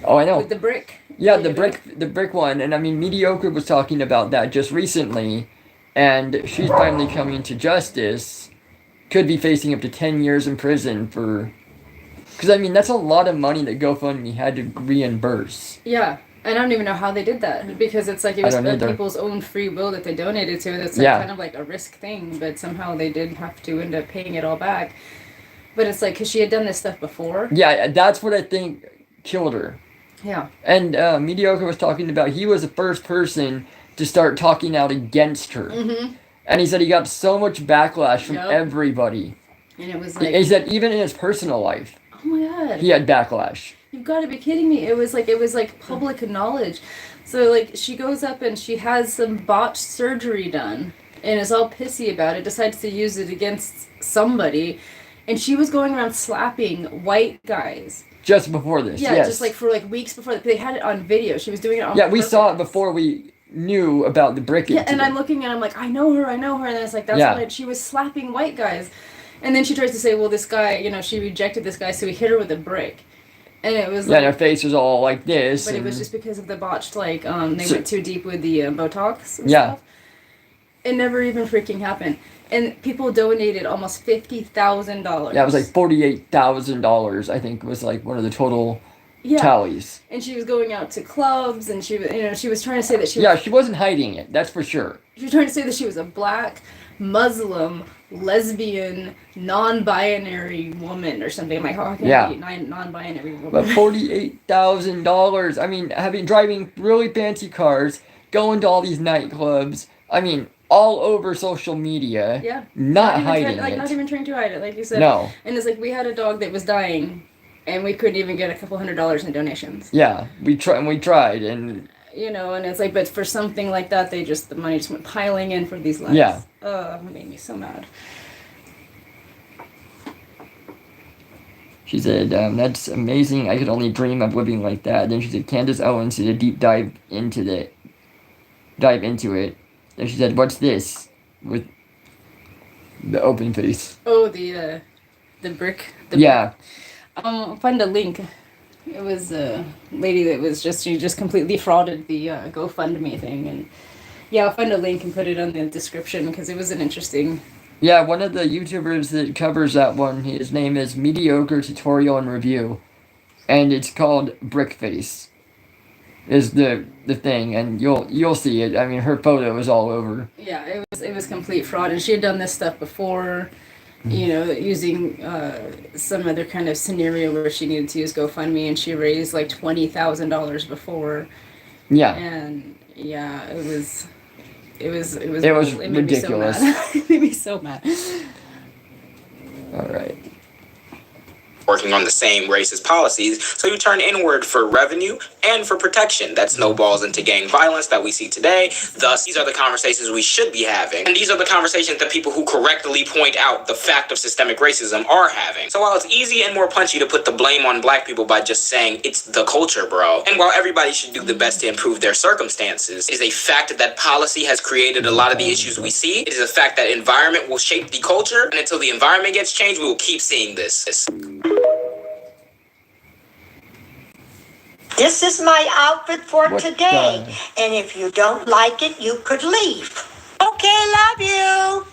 Oh, I know. With the brick. Yeah, the brick one, and I mean, Mediocre was talking about that just recently, and she's finally coming to justice. Could be facing up to 10 years in prison for. Because, I mean, that's a lot of money that GoFundMe had to reimburse. Yeah, I don't even know how they did that. Because it's like it was people's own free will that they donated to. That's kind of like a risk thing. But somehow they did have to end up paying it all back. But it's like, because she had done this stuff before. Yeah, that's what I think killed her. Yeah. And Mediocre was talking about, he was the first person to start talking out against her. Mm-hmm. And he said he got so much backlash from everybody. And it was like... He said even in his personal life. Oh my god. He had backlash. You've got to be kidding me. It was like public knowledge. So like she goes up and she has some botched surgery done and is all pissy about it, decides to use it against somebody, and she was going around slapping white guys. Just before this, yeah, just like for like weeks before. They had it on video. She was doing it on purpose. We saw it before we knew about the brick incident. Yeah, and I'm looking and I'm like, I know her, and then it's like, that's why she was slapping white guys. And then she tries to say, well, this guy, she rejected this guy, so he hit her with a brick. And it was and her face was all like this. But it was just because of the botched, they went too deep with the Botox and stuff. It never even freaking happened. And people donated almost $50,000. Yeah, it was like $48,000, I think, was like one of the total tallies. And she was going out to clubs, and she was trying to say that she she wasn't hiding it, that's for sure. She was trying to say that she was a black, Muslim, lesbian, non-binary woman or something. I'm like, oh, I can't be non-binary woman. But $48,000, I mean, driving really fancy cars, going to all these nightclubs, I mean, all over social media. Yeah. Not hiding it. Not even trying to hide it, like you said. No. And it's like, we had a dog that was dying and we couldn't even get a couple $100 in donations. Yeah, we tried, and you know, and it's like, but for something like that, the money just went piling in for these lives. Yeah. It made me so mad. She said, that's amazing. I could only dream of living like that. Then she said, Candace Owens did a deep dive into it. Then she said, what's this? With the open face. Oh, the brick. Yeah. I'll find a link. It was a lady that was she just completely frauded the GoFundMe thing. And yeah, I'll find a link and put it on the description because it was an interesting... Yeah, one of the YouTubers that covers that one, his name is Mediocre Tutorial and Review, and it's called Brickface, is the thing, and you'll see it. I mean, her photo is all over. Yeah, it was complete fraud, and she had done this stuff before, you know, using some other kind of scenario where she needed to use GoFundMe, and she raised like $20,000 before. Yeah. And yeah, it was ridiculous. It made me so mad. All right. Working on the same racist policies, so you turn inward for revenue and for protection. That snowballs into gang violence that we see today. Thus, these are the conversations we should be having. And these are the conversations that people who correctly point out the fact of systemic racism are having. So while it's easy and more punchy to put the blame on black people by just saying, it's the culture, bro, and while everybody should do the best to improve their circumstances, it is a fact that policy has created a lot of the issues we see. It is a fact that environment will shape the culture, and until the environment gets changed, we will keep seeing this. This is my outfit for today, and if you don't like it, you could leave. Okay, love you.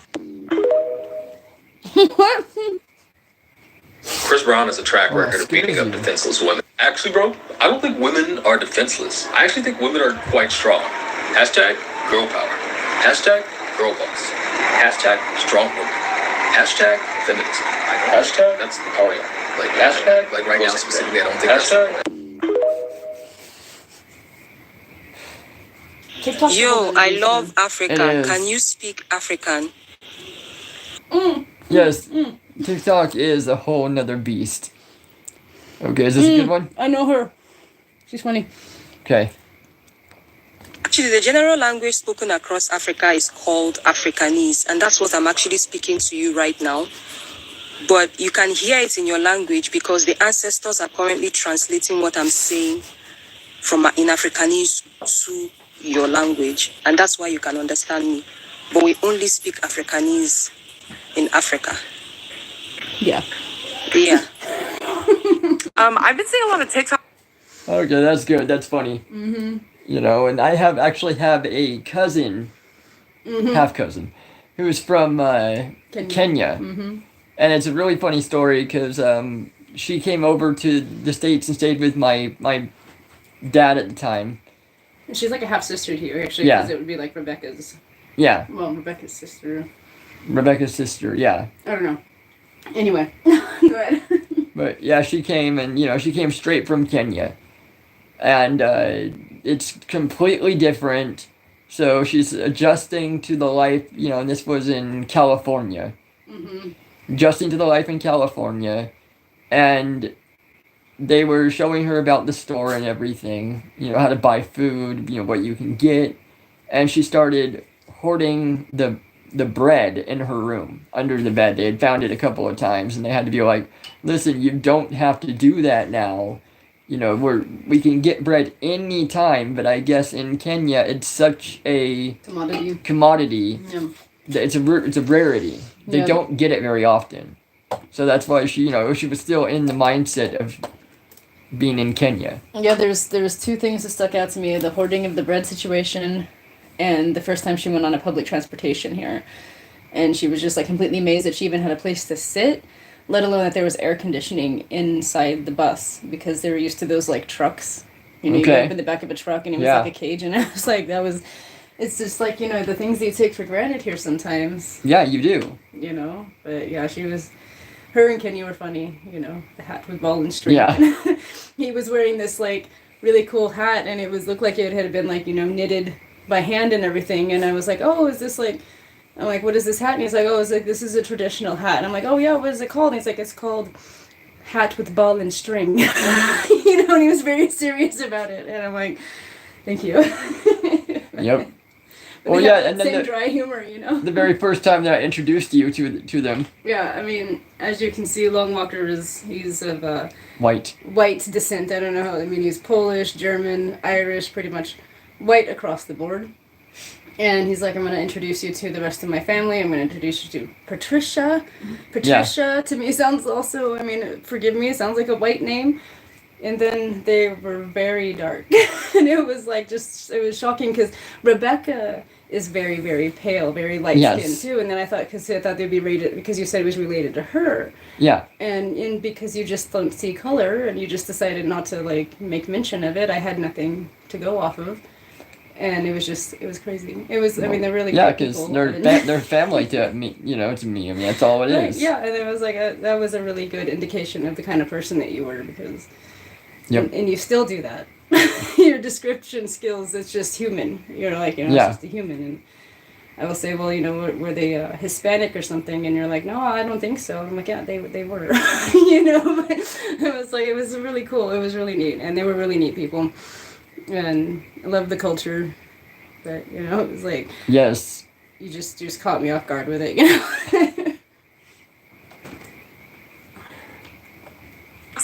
Chris Brown has a track record of beating up defenseless women. Actually, bro, I don't think women are defenseless. I actually think women are quite strong. Hashtag girl power. Hashtag girl boss. Hashtag strong woman. Hashtag feminism. Hashtag that's the party. Like hashtag like right now specifically, I don't think hashtag. Yo, I love Africa. Can you speak African? Yes, TikTok is a whole nother beast. Okay, is this a good one? I know her. She's funny. Okay. Actually, the general language spoken across Africa is called Afrikanese, and that's what I'm actually speaking to you right now. But you can hear it in your language because the ancestors are currently translating what I'm saying in Afrikanese to your language, and that's why you can understand me. But we only speak Afrikanese in Africa. Yeah. I've been seeing a lot of TikTok. Okay, that's good. That's funny. Mm-hmm. You know, and I actually have a cousin, half cousin, who's from Kenya. Mm-hmm. And it's a really funny story because she came over to the States and stayed with my dad at the time. She's like a half sister here, actually, because it would be like Rebecca's. Yeah. Well, Rebecca's sister. Yeah. I don't know. Anyway, go ahead. But yeah, she came, and she came straight from Kenya, and it's completely different. So she's adjusting to the life, and this was in California. Mm-hmm. Adjusting to the life in California, and they were showing her about the store and everything, how to buy food, what you can get. And she started hoarding the bread in her room under the bed. They had found it a couple of times, and they had to be like, listen, you don't have to do that now. We can get bread any time, but I guess in Kenya it's such a commodity. Yeah. That it's a rarity. They don't get it very often. So that's why she was still in the mindset of being in Kenya. Yeah, there was two things that stuck out to me: the hoarding of the bread situation, and the first time she went on a public transportation here, and she was just like completely amazed that she even had a place to sit, let alone that there was air conditioning inside the bus, because they were used to those like trucks. You go up in the back of a truck and it was like a cage, and I was like, it's just like the things that you take for granted here sometimes. Yeah, you do. But yeah, her and Kenny were funny, the hat with ball and string. Yeah. He was wearing this like really cool hat, and it looked like it had been like, knitted by hand and everything. And I was like, oh, is this like, I'm like, what is this hat? And he's like, oh, this is a traditional hat. And I'm like, oh yeah, what is it called? And he's like, it's called hat with ball and string. You know, and he was very serious about it. And I'm like, thank you. Yep. But Well, they yeah, have that and then same dry humor, you know. the very first time that I introduced you to them. Yeah, I mean, as you can see, LongWalker he's of White descent. I don't know how. I mean, he's Polish, German, Irish, pretty much white across the board. And he's like, I'm going to introduce you to the rest of my family. I'm going to introduce you to Patricia. Patricia, to me, sounds also, I mean, forgive me, sounds like a white name. And then they were very dark. And it was like, it was shocking because Rebecca is very, very pale, very light-skinned too. And then I thought they'd be rated, because you said it was related to her. Yeah. And because you just don't see color and you just decided not to, like, make mention of it, I had nothing to go off of. And it was crazy. It was, I mean, they're really yeah, because they're family to me, you know, to me. I mean, that's all it is. Yeah, and it was like that was a really good indication of the kind of person that you were, because, and you still do that. Your description skills, it's just human. You're like, it's just a human. And I will say, well, you know, were they Hispanic or something? And you're like, no, I don't think so. I'm like, yeah, they were. You know, but it was really cool. It was really neat, and they were really neat people. And I love the culture, but you know, it was like, yes, you just caught me off guard with it, you know.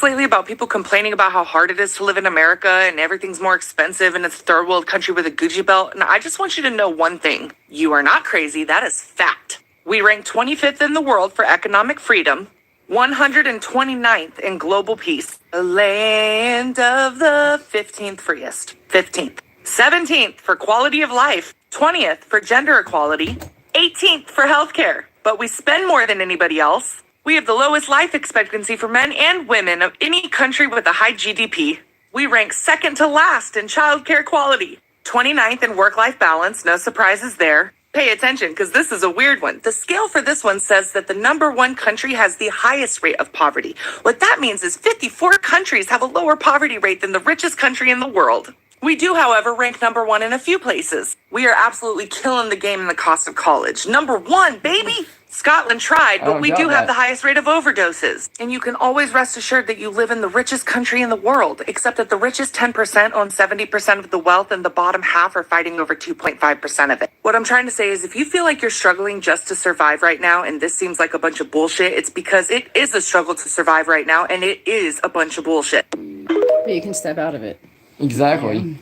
Lately about people complaining about how hard it is to live in America and everything's more expensive and it's a third world country with a Gucci belt. And I just want you to know one thing. You are not crazy. That is fact. We rank 25th in the world for economic freedom, 129th in global peace, a land of the 15th freest, 15th, 17th for quality of life, 20th for gender equality, 18th for healthcare. But we spend more than anybody else. We have the lowest life expectancy for men and women of any country with a high GDP. We rank second to last in childcare quality, 29th in work-life balance, no surprises there. Pay attention, because this is a weird one. The scale for this one says that the number one country has the highest rate of poverty. What that means is 54 countries have a lower poverty rate than the richest country in the world. We do, however, rank number one in a few places. We are absolutely killing the game in the cost of college. Number one, baby! Scotland tried, but we do have the highest rate of overdoses. And you can always rest assured that you live in the richest country in the world, except that the richest 10% own 70% of the wealth and the bottom half are fighting over 2.5% of it. What I'm trying to say is if you feel like you're struggling just to survive right now, and this seems like a bunch of bullshit, it's because it is a struggle to survive right now, and it is a bunch of bullshit. But you can step out of it. Exactly. Yeah.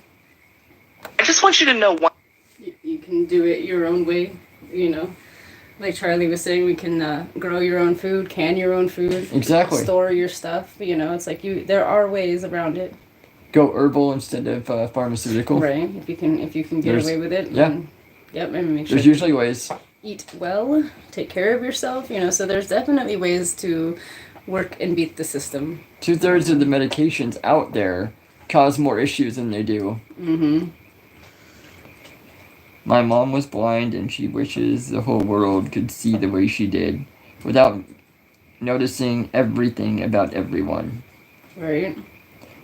I just want you to know one. You can do it your own way, you know. Like Charlie was saying, we can grow your own food, can your own food. Exactly. Store your stuff, you know. It's like there are ways around it. Go herbal instead of pharmaceutical. Right. If you can get away with it. Yeah. And, yep. And make sure there's usually ways. Eat well, take care of yourself, you know. So there's definitely ways to work and beat the system. 2/3 of the medications out there cause more issues than they do. Mm-hmm. My mom was blind and she wishes the whole world could see the way she did without noticing everything about everyone. Right.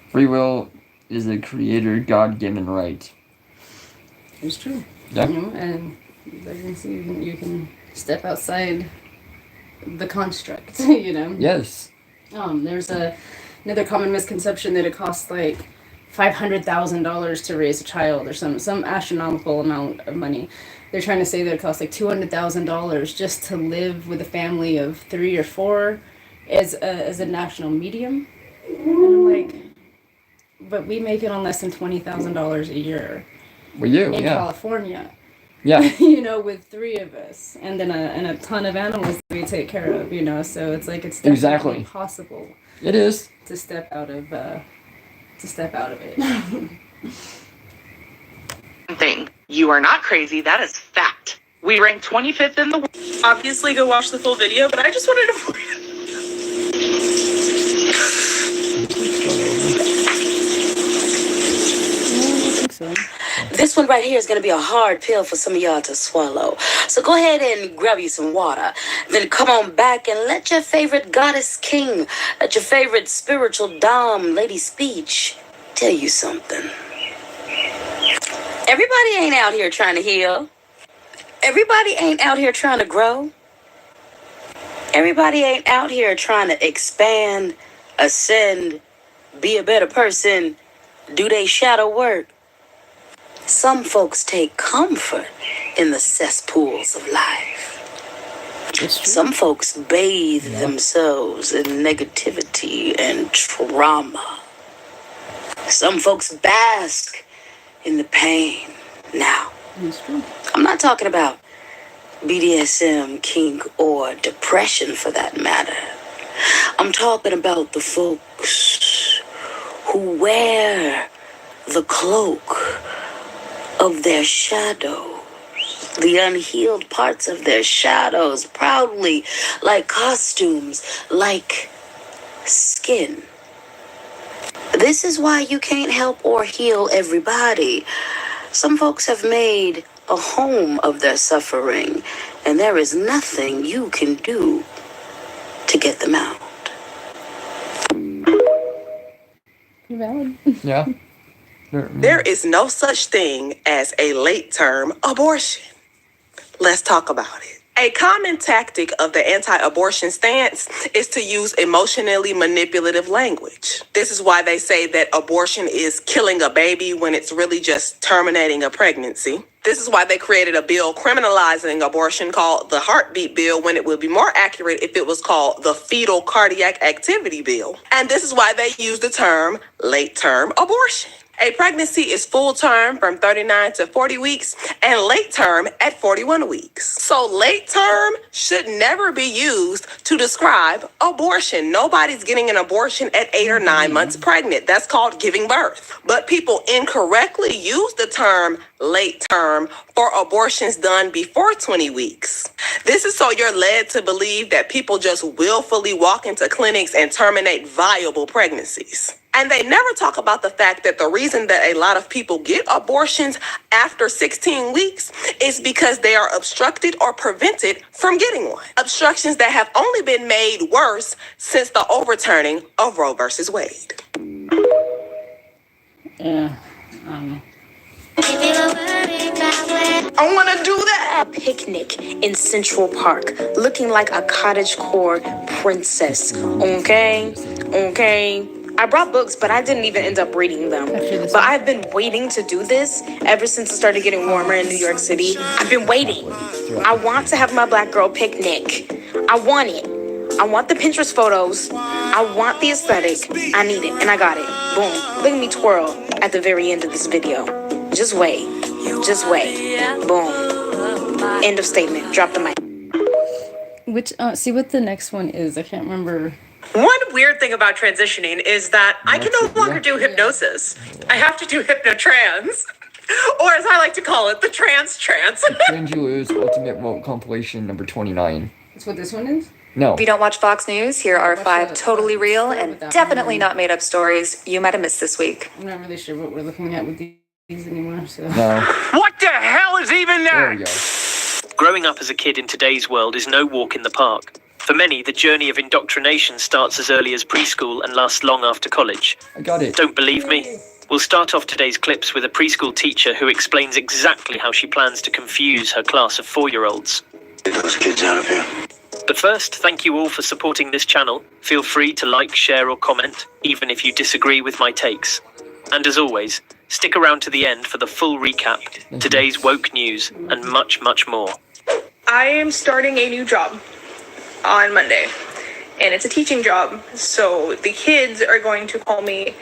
Free will is a creator God-given right. It's true. Yeah. You know, and like you see, you can step outside the construct, you know. Yes. There's another common misconception that it costs like $500,000 to raise a child or some astronomical amount of money. They're trying to say that it costs like $200,000 just to live with a family of 3 or 4 as a national medium. And I'm like, but we make it on less than $20,000 a year. We do, in yeah. California. Yeah. You know, with 3 of us, and then a ton of animals that we take care of. You know, so it's like it's definitely possible. It is to step out of it. Thing. You are not crazy. That is fact. We rank 25th in the world. Obviously, go watch the full video, but I just wanted to. This one right here is going to be a hard pill for some of y'all to swallow. So go ahead and grab you some water. Then come on back and let your favorite goddess king, let your favorite spiritual dom, Lady Speech, tell you something. Everybody ain't out here trying to heal. Everybody ain't out here trying to grow. Everybody ain't out here trying to expand ascend, be a better person, do they shadow work. Some folks take comfort in the cesspools of life. Some folks bathe themselves in negativity and trauma. Some folks bask in the pain. Now, I'm not talking about BDSM, kink, or depression for that matter. I'm talking about the folks who wear the cloak of their shadows, the unhealed parts of their shadows, proudly, like costumes, like skin. This is why you can't help or heal everybody. Some folks have made a home of their suffering, and there is nothing you can do to get them out. Valid. Yeah. There is no such thing as a late-term abortion. Let's talk about it. A common tactic of the anti-abortion stance is to use emotionally manipulative language. This is why they say that abortion is killing a baby when it's really just terminating a pregnancy. This is why they created a bill criminalizing abortion called the Heartbeat Bill, when it would be more accurate if it was called the Fetal Cardiac Activity Bill. And this is why they use the term late-term abortion. A pregnancy is full term from 39 to 40 weeks and late term at 41 weeks. So late term should never be used to describe abortion. Nobody's getting an abortion at 8 or 9 months pregnant. That's called giving birth. But people incorrectly use the term late term for abortions done before 20 weeks. This is so you're led to believe that people just willfully walk into clinics and terminate viable pregnancies. And they never talk about the fact that the reason that a lot of people get abortions after 16 weeks is because they are obstructed or prevented from getting one. Obstructions that have only been made worse since the overturning of Roe versus Wade. Yeah. I want to do that. A picnic in Central Park, looking like a cottagecore princess. Okay. I brought books, but I didn't even end up reading them. But I've been waiting to do this ever since it started getting warmer in New York City. I've been waiting. I want to have my black girl picnic. I want it. I want the Pinterest photos. I want the aesthetic. I need it, and I got it. Boom. Look at me twirl at the very end of this video. Just wait. Boom. End of statement. Drop the mic. Which, see what the next one is. I can't remember. One weird thing about transitioning is that I can no longer do hypnosis. I have to do hypnotrans. Or as I like to call it, the trance. Cringe Ultimate Vote Compilation number 29. That's what this one is? No. If you don't watch Fox News, here are 5 totally real and definitely not made up stories you might have missed this week. I'm not really sure what we're looking at with these anymore, so. No. What the hell is even that? There we go. Growing up as a kid in today's world is no walk in the park. For many, the journey of indoctrination starts as early as preschool and lasts long after college. I got it. Don't believe me? We'll start off today's clips with a preschool teacher who explains exactly how she plans to confuse her class of 4-year-olds. Get those kids out of here. But first, thank you all for supporting this channel. Feel free to like, share or comment, even if you disagree with my takes. And as always, stick around to the end for the full recap, today's woke news, and much, much more. I am starting a new job on Monday, and it's a teaching job, so the kids are going to call me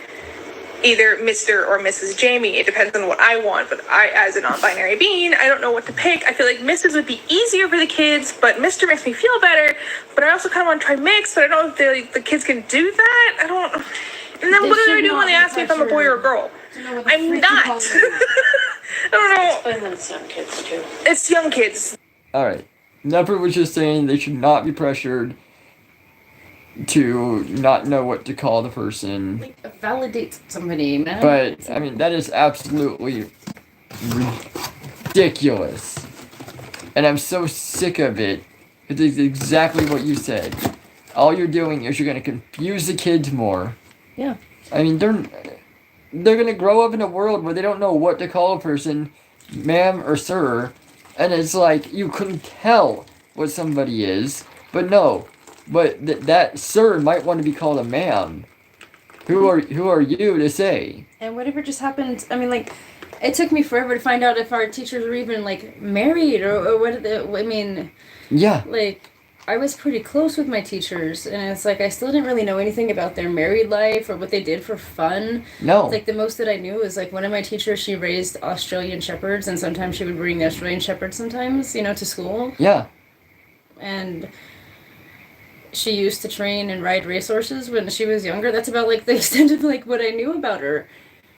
either Mr. or Mrs. Jamie. It depends on what I want, but I, as a non-binary being, I don't know what to pick. I feel like Mrs. would be easier for the kids, but Mr. makes me feel better, but I also kind of want to try mix, but I don't know if the kids can do that. I don't. And then what do I do when they ask me if I'm a boy or a girl? I'm not. I don't know. Explain that it's young kids, too. It's young kids. Alright. Nepper was just saying they should not be pressured to not know what to call the person. Like, validate somebody, man. But, I mean, that is absolutely ridiculous. And I'm so sick of it. It is exactly what you said. All you're doing is you're going to confuse the kids more. Yeah. I mean, they're going to grow up in a world where they don't know what to call a person, ma'am or sir. And it's like, you couldn't tell what somebody is. But no, but that sir might want to be called a ma'am. Who are you to say? And whatever just happened, I mean, like, it took me forever to find out if our teachers were even, like, married or what, I mean... Yeah. Like, I was pretty close with my teachers, and it's like, I still didn't really know anything about their married life or what they did for fun. No. It's like, the most that I knew was, like, one of my teachers, she raised Australian Shepherds, and sometimes she would bring the Australian Shepherds sometimes, you know, to school. Yeah. And... she used to train and ride racehorses when she was younger. That's about, like, the extent of, like, what I knew about her.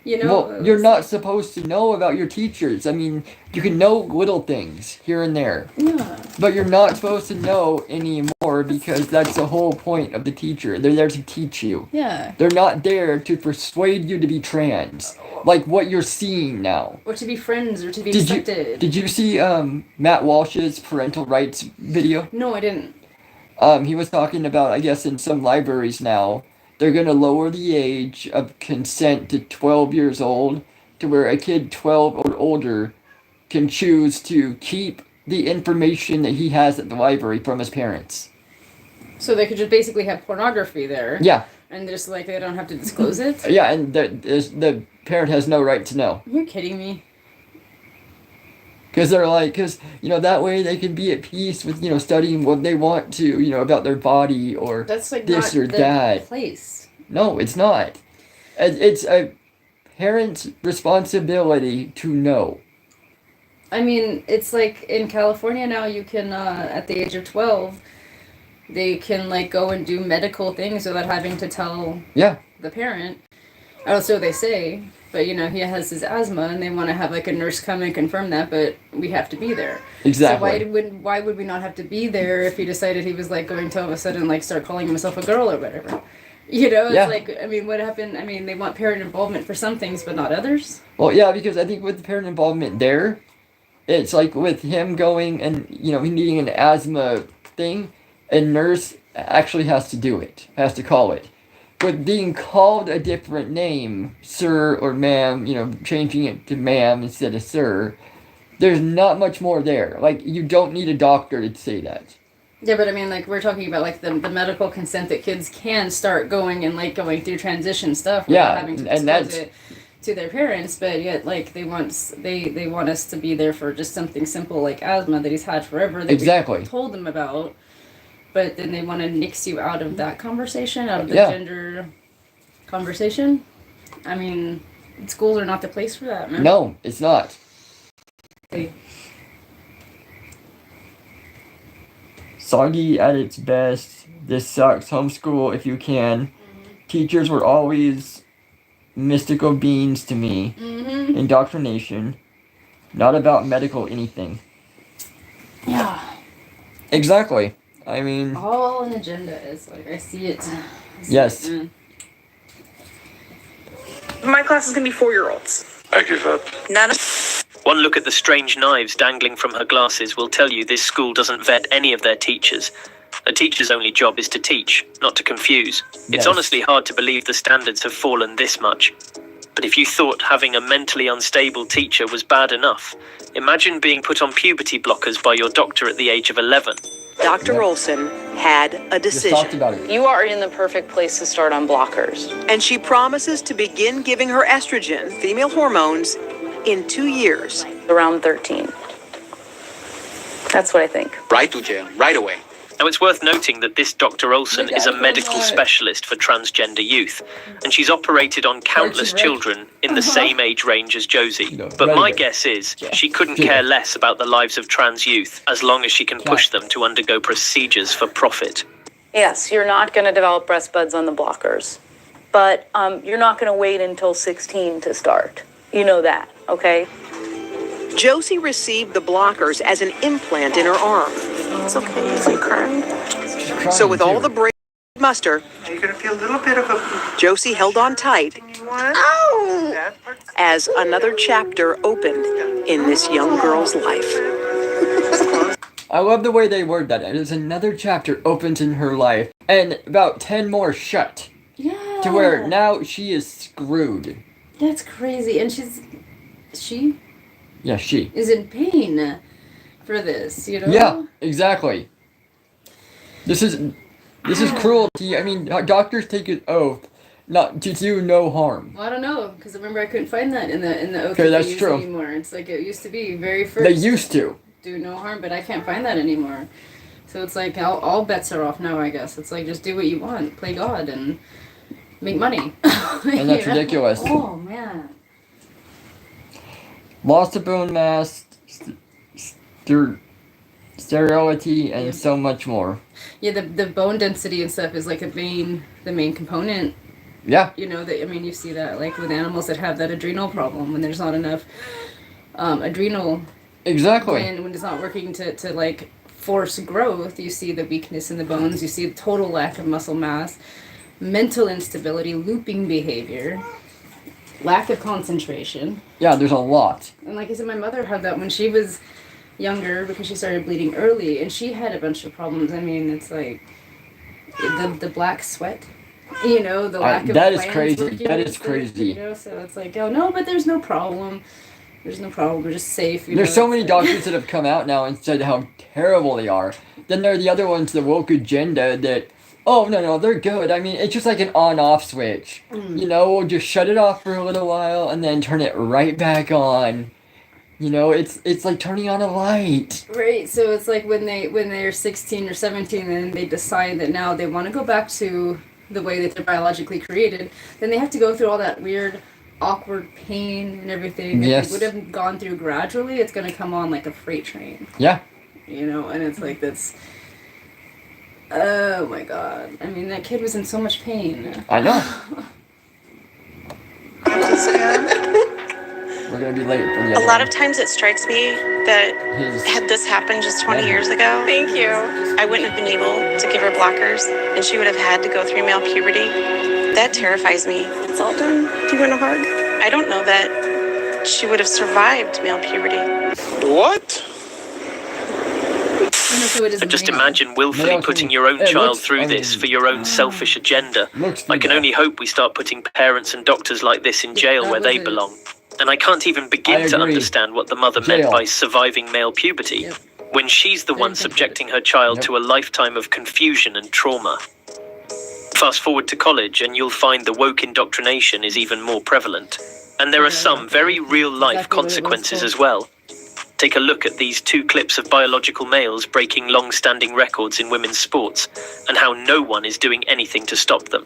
You know? Well, you're not supposed to know about your teachers. I mean, you can know little things here and there. Yeah. But you're not supposed to know anymore because that's the whole point of the teacher. They're there to teach you. Yeah. They're not there to persuade you to be trans. Like what you're seeing now. Or to be friends or to be accepted. Did you see Matt Walsh's parental rights video? No, I didn't. He was talking about, I guess, in some libraries now, they're going to lower the age of consent to 12 years old to where a kid 12 or older can choose to keep the information that he has at the library from his parents. So they could just basically have pornography there. Yeah. And just, like, they don't have to disclose it? Yeah, and the parent has no right to know. You're kidding me. Because you know, that way they can be at peace with, you know, studying what they want to, you know, about their body or That's, like, this not or that. Place. No, it's not. It's a parent's responsibility to know. I mean, it's like in California now you can, at the age of 12, they can, like, go and do medical things without having to tell the parent. Oh, so they say. But, you know, he has his asthma, and they want to have, like, a nurse come and confirm that, but we have to be there. Exactly. So why would we not have to be there if he decided he was, like, going to all of a sudden, like, start calling himself a girl or whatever? You know, it's like, I mean, what happened? I mean, they want parent involvement for some things, but not others. Well, yeah, because I think with the parent involvement there, it's like with him going and, you know, needing an asthma thing, a nurse actually has to do it, has to call it. But being called a different name, sir or ma'am, you know, changing it to ma'am instead of sir, there's not much more there. Like, you don't need a doctor to say that. Yeah, but I mean, like, we're talking about, like, the medical consent that kids can start going and, like, going through transition stuff without having to disclose it to their parents, but yet, like, they want us to be there for just something simple like asthma that he's had forever that we told them about. But then they want to nix you out of that conversation, out of the gender conversation. I mean, schools are not the place for that, man. No, it's not. Soggy at its best. This sucks. Homeschool if you can. Teachers were always mystical beings to me. Indoctrination. Not about medical anything. Yeah. Exactly. I mean... all an agenda is, like, I see it. Yes. My class is going to be 4-year-olds. I give up. One look at the strange knives dangling from her glasses will tell you this school doesn't vet any of their teachers. A teacher's only job is to teach, not to confuse. It's honestly hard to believe the standards have fallen this much. But if you thought having a mentally unstable teacher was bad enough, imagine being put on puberty blockers by your doctor at the age of 11. Dr. Olson had a decision. You are in the perfect place to start on blockers. And she promises to begin giving her estrogen, female hormones, in 2 years. Around 13. That's what I think. Right to jail, right away. Now, it's worth noting that this Dr. Olson is a medical specialist for transgender youth, and she's operated on countless children in the same age range as Josie. But my guess is she couldn't care less about the lives of trans youth as long as she can push them to undergo procedures for profit. Yes, you're not going to develop breast buds on the blockers, but you're not going to wait until 16 to start. You know that, okay? Josie received the blockers as an implant in her arm. It's okay, is he crying? So with all the brave muster, You're going to feel a little bit of a... Josie held on tight as another chapter opened in this young girl's life. I love the way they word that. It is another chapter opens in her life, and about 10 more shut. Yeah. To where now she is screwed. That's crazy. And she Yeah, she is in pain for this, you know? Yeah, exactly. This is This is cruelty. I mean, doctors take an oath not to do no harm. Well, I don't know, because remember I couldn't find that in the oath Okay, that that's they use true. anymore. It's like it used to be very first. They used to. Do no harm, but I can't find that anymore. So it's like all bets are off now, I guess. It's like just do what you want, play God, and make money. And that's ridiculous. Oh, man. Loss of bone mass, sterility, and so much more. Yeah, the bone density and stuff is like the main component. Yeah. You know, that I mean, you see that like with animals that have that adrenal problem when there's not enough adrenal. Exactly. When it's not working to like force growth, you see the weakness in the bones. You see the total lack of muscle mass, mental instability, looping behavior, lack of concentration. Yeah, there's a lot. And like I said, my mother had that when she was younger because she started bleeding early, and she had a bunch of problems. I mean, it's like the black sweat, you know, the lack of that is glands crazy. working That and is stuff, crazy. You know, so it's like, oh no, but there's no problem. There's no problem. We're just safe. You There's know, so many doctors that have come out now and said how terrible they are. Then there are the other ones, the woke agenda, that, oh, no, they're good. I mean, it's just like an on-off switch. You know, we'll just shut it off for a little while and then turn it right back on. You know, it's like turning on a light. Right, so it's like when they're 16 or 17 and they decide that now they want to go back to the way that they're biologically created, then they have to go through all that weird, awkward pain and everything that Yes. they would have gone through gradually. It's going to come on like a freight train. Yeah. You know, and it's like that's... Oh my god. I mean, that kid was in so much pain. I know. We're going to be late for the A other lot one. of times it strikes me that had this happened just 20 years ago, Thank you. I wouldn't have been able to give her blockers, and she would have had to go through male puberty. That terrifies me. It's all done. Do you want a hug? I don't know that she would have survived male puberty. What? And just imagine willfully putting your own child through this for your own selfish agenda. I can only hope we start putting parents and doctors like this in jail where they belong. And I can't even begin to understand what the mother meant by surviving male puberty, when she's the one subjecting her child to a lifetime of confusion and trauma. Fast forward to college and you'll find the woke indoctrination is even more prevalent. And there are some very real-life consequences as well. Take a look at these 2 clips of biological males breaking long-standing records in women's sports, and how no one is doing anything to stop them.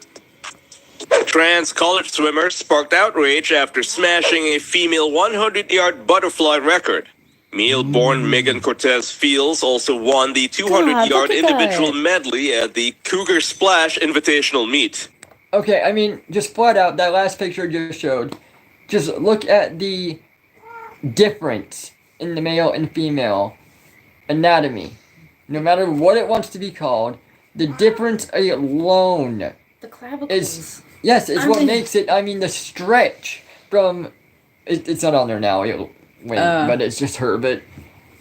Trans college swimmer sparked outrage after smashing a female 100-yard butterfly record. Male-born Megan Cortez Fields also won the 200-yard individual medley at the Cougar Splash Invitational Meet. Okay, I mean, just flat out, that last picture you just showed, just look at the difference in the male and female anatomy. No matter what it wants to be called, the difference alone The clavicles. is... Yes, it's what makes it, I mean, the stretch from... it's not on there now, but it's just her, but...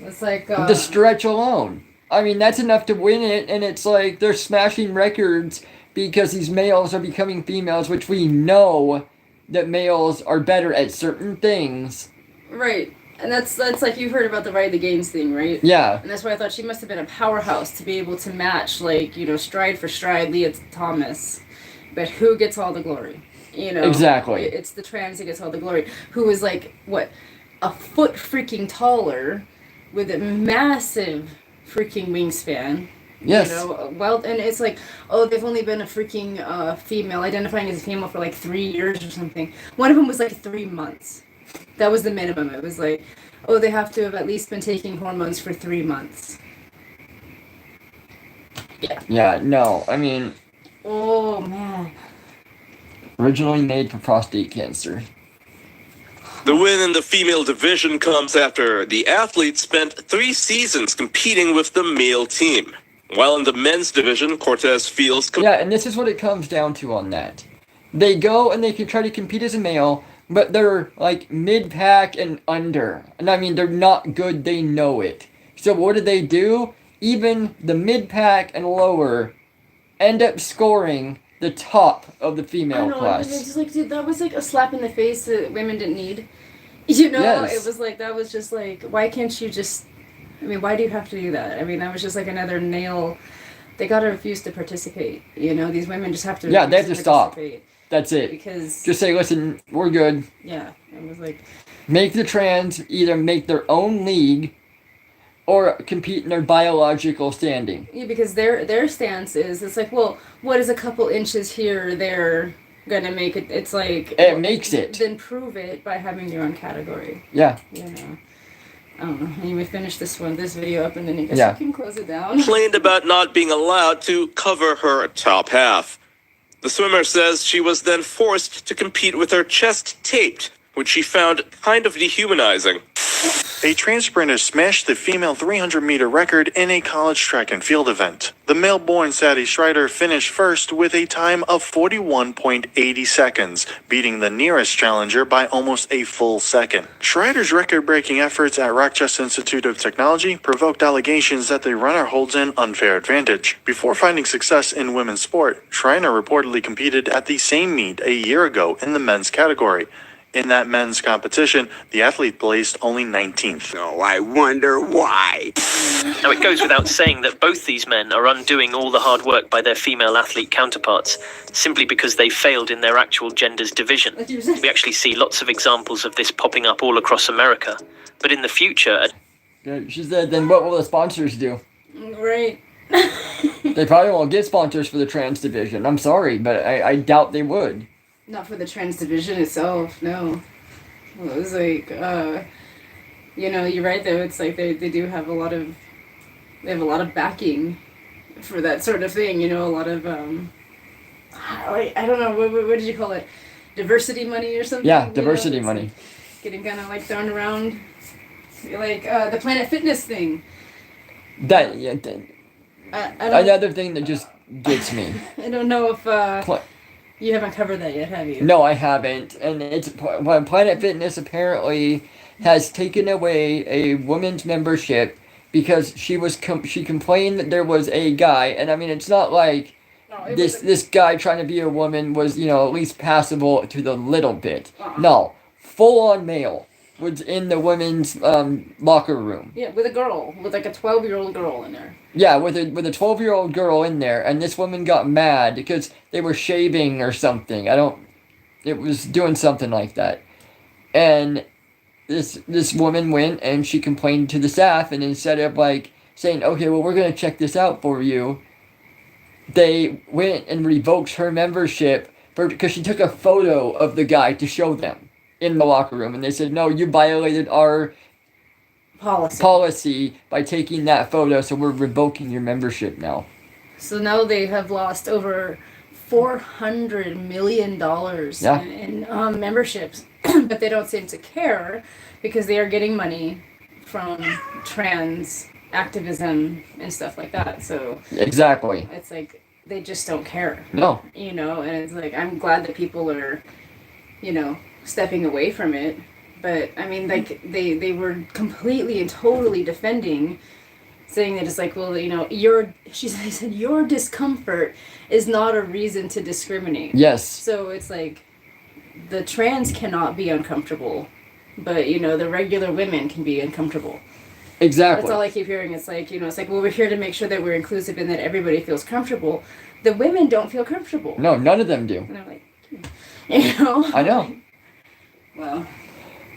It's like... the stretch alone. I mean, that's enough to win it, and it's like they're smashing records because these males are becoming females, which we know that males are better at certain things. Right. And that's like you've heard about the Ride the Games thing, right? Yeah. And that's why I thought she must have been a powerhouse to be able to match, like, you know, stride for stride, Leah Thomas. But who gets all the glory? You know? Exactly. It's the trans that gets all the glory. Who is like, what, a foot freaking taller with a massive freaking wingspan. Yes. You know, well, and it's like, oh, they've only been a freaking female, identifying as a female for like 3 years or something. One of them was like 3 months. That was the minimum. It was like, oh, they have to have at least been taking hormones for 3 months. Yeah. Yeah, no, I mean... Oh, man. Originally made for prostate cancer. The win in the female division comes after the athlete spent 3 seasons competing with the male team. While in the men's division, Cortez Fields... Yeah, and this is what it comes down to on that. They go and they can try to compete as a male, but they're like mid-pack and under. And I mean, they're not good, they know it. So what do? Even the mid-pack and lower end up scoring the top of the female class. It's just like, dude, that was like a slap in the face that women didn't need. You know, Yes. It was like, that was just like, why can't you just, I mean, why do you have to do that? I mean, that was just like another nail they gotta refuse to participate. You know, these women just have to. Yeah, they refuse have to stop. participate. That's it. Because just say, listen, we're good. Yeah, it was like make the trans either make their own league or compete in their biological standing. Yeah, because their stance is it's like, well, what is a couple inches here or there gonna make it? It's like it makes it. Then prove it by having your own category. Yeah. You know. I don't know. Anyway, finish this video up, and then you guys you can close it down. Complained about not being allowed to cover her top half. The swimmer says she was then forced to compete with her chest taped, which she found kind of dehumanizing. A trans sprinter smashed the female 300-meter record in a college track and field event. The male-born Sadie Schreider finished first with a time of 41.80 seconds, beating the nearest challenger by almost a full second. Schreider's record-breaking efforts at Rochester Institute of Technology provoked allegations that the runner holds an unfair advantage. Before finding success in women's sport, Schreider reportedly competed at the same meet a year ago in the men's category. In that men's competition, the athlete placed only 19th. Oh, I wonder why. Now, it goes without saying that both these men are undoing all the hard work by their female athlete counterparts, simply because they failed in their actual gender's division. We actually see lots of examples of this popping up all across America. But in the future... She said, then what will the sponsors do? Right. They probably won't get sponsors for the trans division. I'm sorry, but I doubt they would. Not for the trans division itself, no. Well, it was like, you know, you're right though. It's like they do have a lot of, they have a lot of backing for that sort of thing. You know, a lot of, I don't know, what did you call it? Diversity money or something? Yeah, diversity money. Like getting kind of like thrown around, like the Planet Fitness thing. That yeah. Another thing that just gets me. I don't know if. You haven't covered that yet, have you? No, I haven't. And it's Planet Fitness apparently has taken away a woman's membership because she complained that there was a guy, and I mean it's not like this guy trying to be a woman was, you know, at least passable to the little bit. No, full on male was in the women's locker room. Yeah, with a girl, with like a 12-year-old girl in there. Yeah, with a 12-year-old girl in there, and this woman got mad because they were shaving or something. It was doing something like that. And this woman went and she complained to the staff, and instead of like saying, okay, well, we're going to check this out for you, they went and revoked her membership because she took a photo of the guy to show them in the locker room, and they said, no, you violated our policy by taking that photo, so we're revoking your membership now. So now they have lost over $400 million in memberships, but they don't seem to care because they are getting money from trans activism and stuff like that. So exactly, it's like they just don't care. No, you know, and it's like I'm glad that people are, you know, stepping away from it, but I mean, like they were completely and totally defending, saying that it's like, well, you know, she said your discomfort is not a reason to discriminate. Yes. So it's like the trans cannot be uncomfortable, but you know the regular women can be uncomfortable. Exactly. That's all I keep hearing. It's like, you know, it's like, well, we're here to make sure that we're inclusive and that everybody feels comfortable. The women don't feel comfortable. No, none of them do. And I'm like, you know. I know. Well,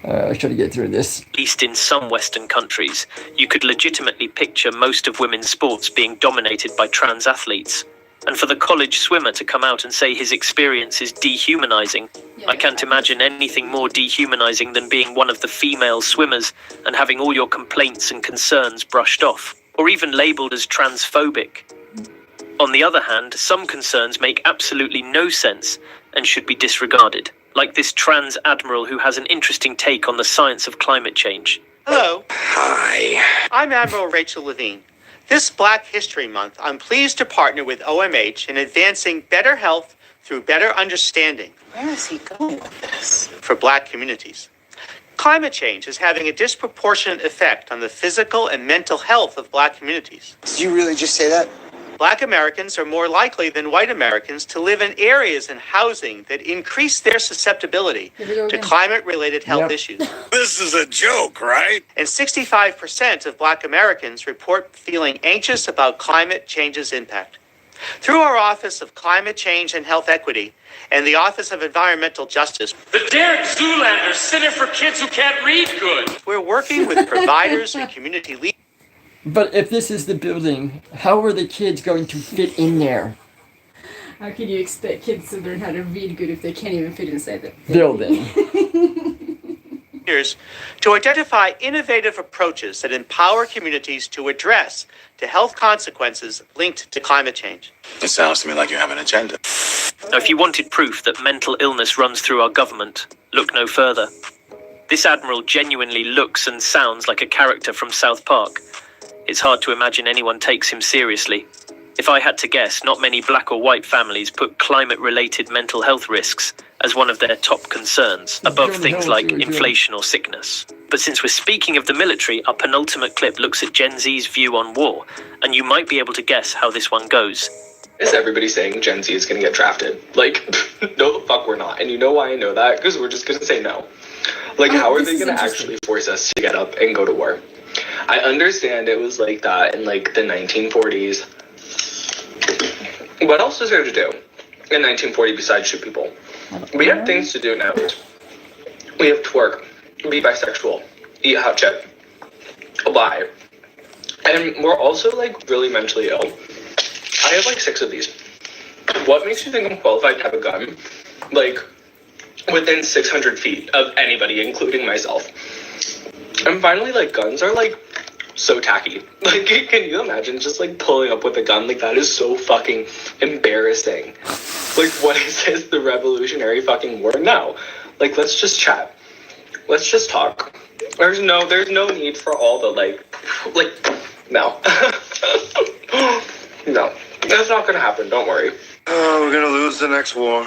I should get through this. At least in some Western countries, you could legitimately picture most of women's sports being dominated by trans athletes. And for the college swimmer to come out and say his experience is dehumanizing, I can't imagine anything more dehumanizing than being one of the female swimmers and having all your complaints and concerns brushed off, or even labeled as transphobic. On the other hand, some concerns make absolutely no sense and should be disregarded, like this trans admiral who has an interesting take on the science of climate change. Hello. Hi. I'm Admiral Rachel Levine. This Black History Month, I'm pleased to partner with OMH in advancing better health through better understanding. Where is he going with this? For Black communities. Climate change is having a disproportionate effect on the physical and mental health of Black communities. Did you really just say that? Black Americans are more likely than white Americans to live in areas and housing that increase their susceptibility to climate-related health issues. This is a joke, right? And 65% of Black Americans report feeling anxious about climate change's impact. Through our Office of Climate Change and Health Equity and the Office of Environmental Justice, The Derek Zoolander Center for Kids Who Can't Read Good. we're working with providers and community leaders. But if this is the building, how are the kids going to fit in there? How can you expect kids to learn how to read good if they can't even fit inside the Building. To identify innovative approaches that empower communities to address the health consequences linked to climate change. It sounds to me like you have an agenda. Now, if you wanted proof that mental illness runs through our government, look no further. This admiral genuinely looks and sounds like a character from South Park. It's hard to imagine anyone takes him seriously. If I had to guess, not many black or white families put climate-related mental health risks as one of their top concerns, above things like inflation or sickness. But since we're speaking of the military, our penultimate clip looks at Gen Z's view on war, and you might be able to guess how this one goes. Is everybody saying Gen Z is going to get drafted? Like, no the fuck we're not. And you know why I know that? Because we're just going to say no. Like, how are they going to actually force us to get up and go to war? I understand it was like that in, like, the 1940s. What else is there to do in 1940 besides shoot people? We have things to do now. We have to work, be bisexual, eat hot chip, lie. And we're also, like, really mentally ill. I have, like, 6 of these. What makes you think I'm qualified to have a gun, like, within 600 feet of anybody, including myself? And finally, like, guns are, like, so tacky. Like, can you imagine just, like, pulling up with a gun? Like, that is so fucking embarrassing. Like, what is this, the Revolutionary fucking War? No. Like, let's just chat. Let's just talk. There's no need for all the, like, no. No. That's not gonna happen, don't worry. Oh, we're gonna lose the next war.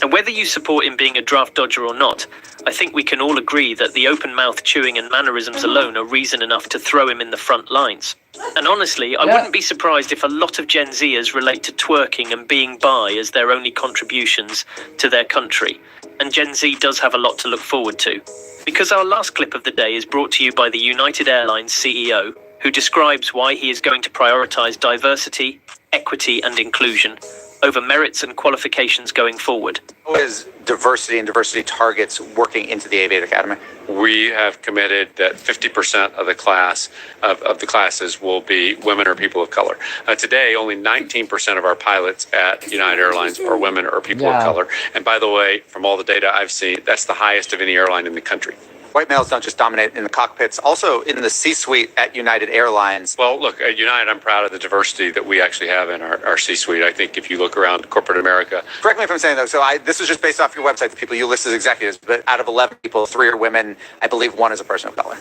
And whether you support him being a draft dodger or not, I think we can all agree that the open mouth chewing and mannerisms alone are reason enough to throw him in the front lines. And honestly, I wouldn't be surprised if a lot of Gen Zers relate to twerking and being bi as their only contributions to their country. And Gen Z does have a lot to look forward to. Because our last clip of the day is brought to you by the United Airlines CEO, who describes why he is going to prioritize diversity, equity, and inclusion over merits and qualifications going forward. How is diversity and diversity targets working into the Aviation Academy? We have committed that 50% of the class of the classes will be women or people of color. Today, only 19% of our pilots at United Airlines are women or people of color. And by the way, from all the data I've seen, that's the highest of any airline in the country. White males don't just dominate in the cockpits, also in the C-suite at United Airlines. Well, look, at United, I'm proud of the diversity that we actually have in our C-suite. I think if you look around corporate America. Correct me if I'm saying though, so this was just based off your website, the people you list as executives, but out of 11 people, 3 are women. I believe 1 is a person of color.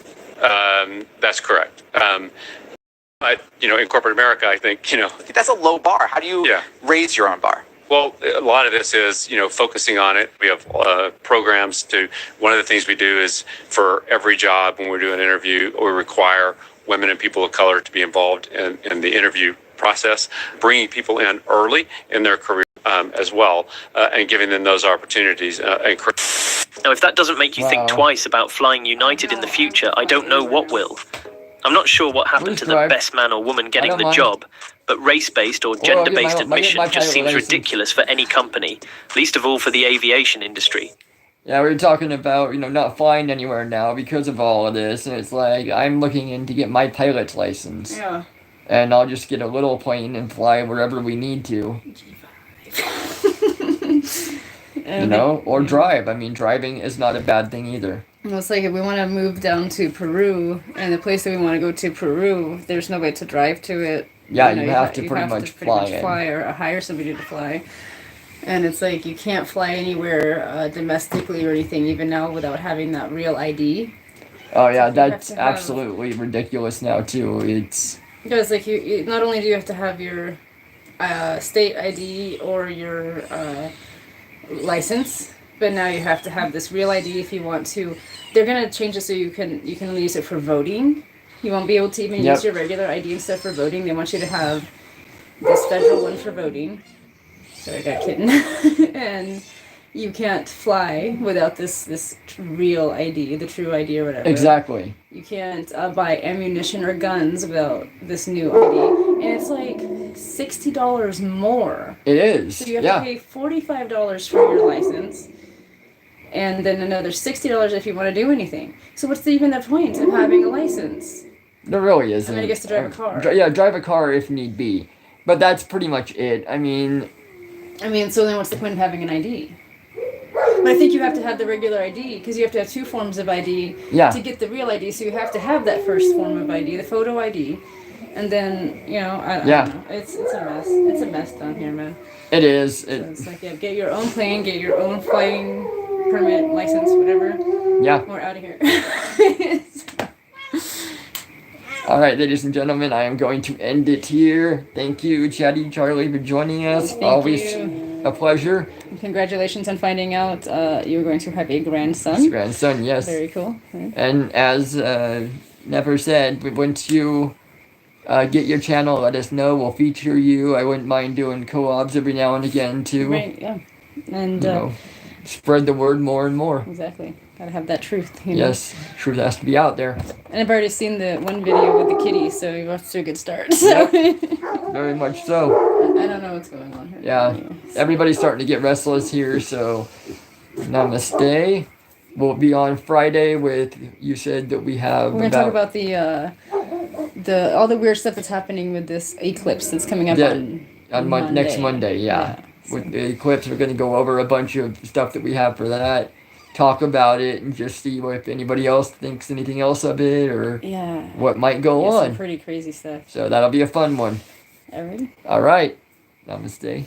That's correct. But, in corporate America, I think, That's a low bar. How do you raise your own bar? Well, a lot of this is, focusing on it. We have programs one of the things we do is for every job when we're doing an interview, we require women and people of color to be involved in the interview process, bringing people in early in their career as well, and giving them those opportunities. Now, if that doesn't make you think twice about flying United in the future, I don't know what will. I'm not sure what happened to the best man or woman getting the job, but race-based or gender-based admission just seems ridiculous for any company, least of all for the aviation industry. Yeah, we were talking about, not flying anywhere now because of all of this, and it's like, I'm looking in to get my pilot's license. Yeah. And I'll just get a little plane and fly wherever we need to. Or drive. I mean, driving is not a bad thing either. Well, it's like if we want to move down to Peru, and the place that we want to go to Peru, there's no way to drive to it. Yeah, you have to pretty much fly or hire somebody to fly. And it's like you can't fly anywhere domestically or anything, even now, without having that real ID. Oh yeah, that's absolutely ridiculous now too. It's because like you not only do you have to have your state ID or your license, but now you have to have this real ID if you want to. They're gonna change it so you can only use it for voting. You won't be able to even use your regular ID and stuff for voting. They want you to have this federal one for voting. Sorry, I got a kitten. And you can't fly without this real ID, the true ID or whatever. Exactly. You can't buy ammunition or guns without this new ID. And it's like $60 more. It is. So you have to pay $45 for your license. And then another $60 if you want to do anything. So what's even the point of having a license? There really isn't. And then he gets to drive a car. Drive a car if need be. But that's pretty much it. I mean, so then what's the point of having an ID? But I think you have to have the regular ID because you have to have two forms of ID to get the real ID. So you have to have that first form of ID, the photo ID, and then I don't know. It's a mess. It's a mess down here, man. It is. So it's like get your own plane, get your own flying permit, license, whatever. Yeah. We're out of here. All right, ladies and gentlemen, I am going to end it here. Thank you, Chatty Charlie, for joining us. Always a pleasure. And congratulations on finding out you were going to have a grandson. His grandson, yes. Very cool. And as Never said, once you get your channel, let us know. We'll feature you. I wouldn't mind doing co-ops every now and again, too. Right, yeah. And spread the word more and more. Exactly. Gotta have that truth. Yes, truth has to be out there. And I've already seen the one video with the kitty, so you're off to a good start. So. Yep. Very much so. I don't know what's going on here. Yeah, everybody's starting to get restless here, so namaste. We'll be on Friday with, you said that we have We're going to talk about the all the weird stuff that's happening with this eclipse that's coming up on Monday. Next Monday, yeah. With the eclipse, we're going to go over a bunch of stuff that we have for that, talk about it, and just see if anybody else thinks anything else of it, or what might go on. Some pretty crazy stuff. So that'll be a fun one. Alrighty. All right. Namaste.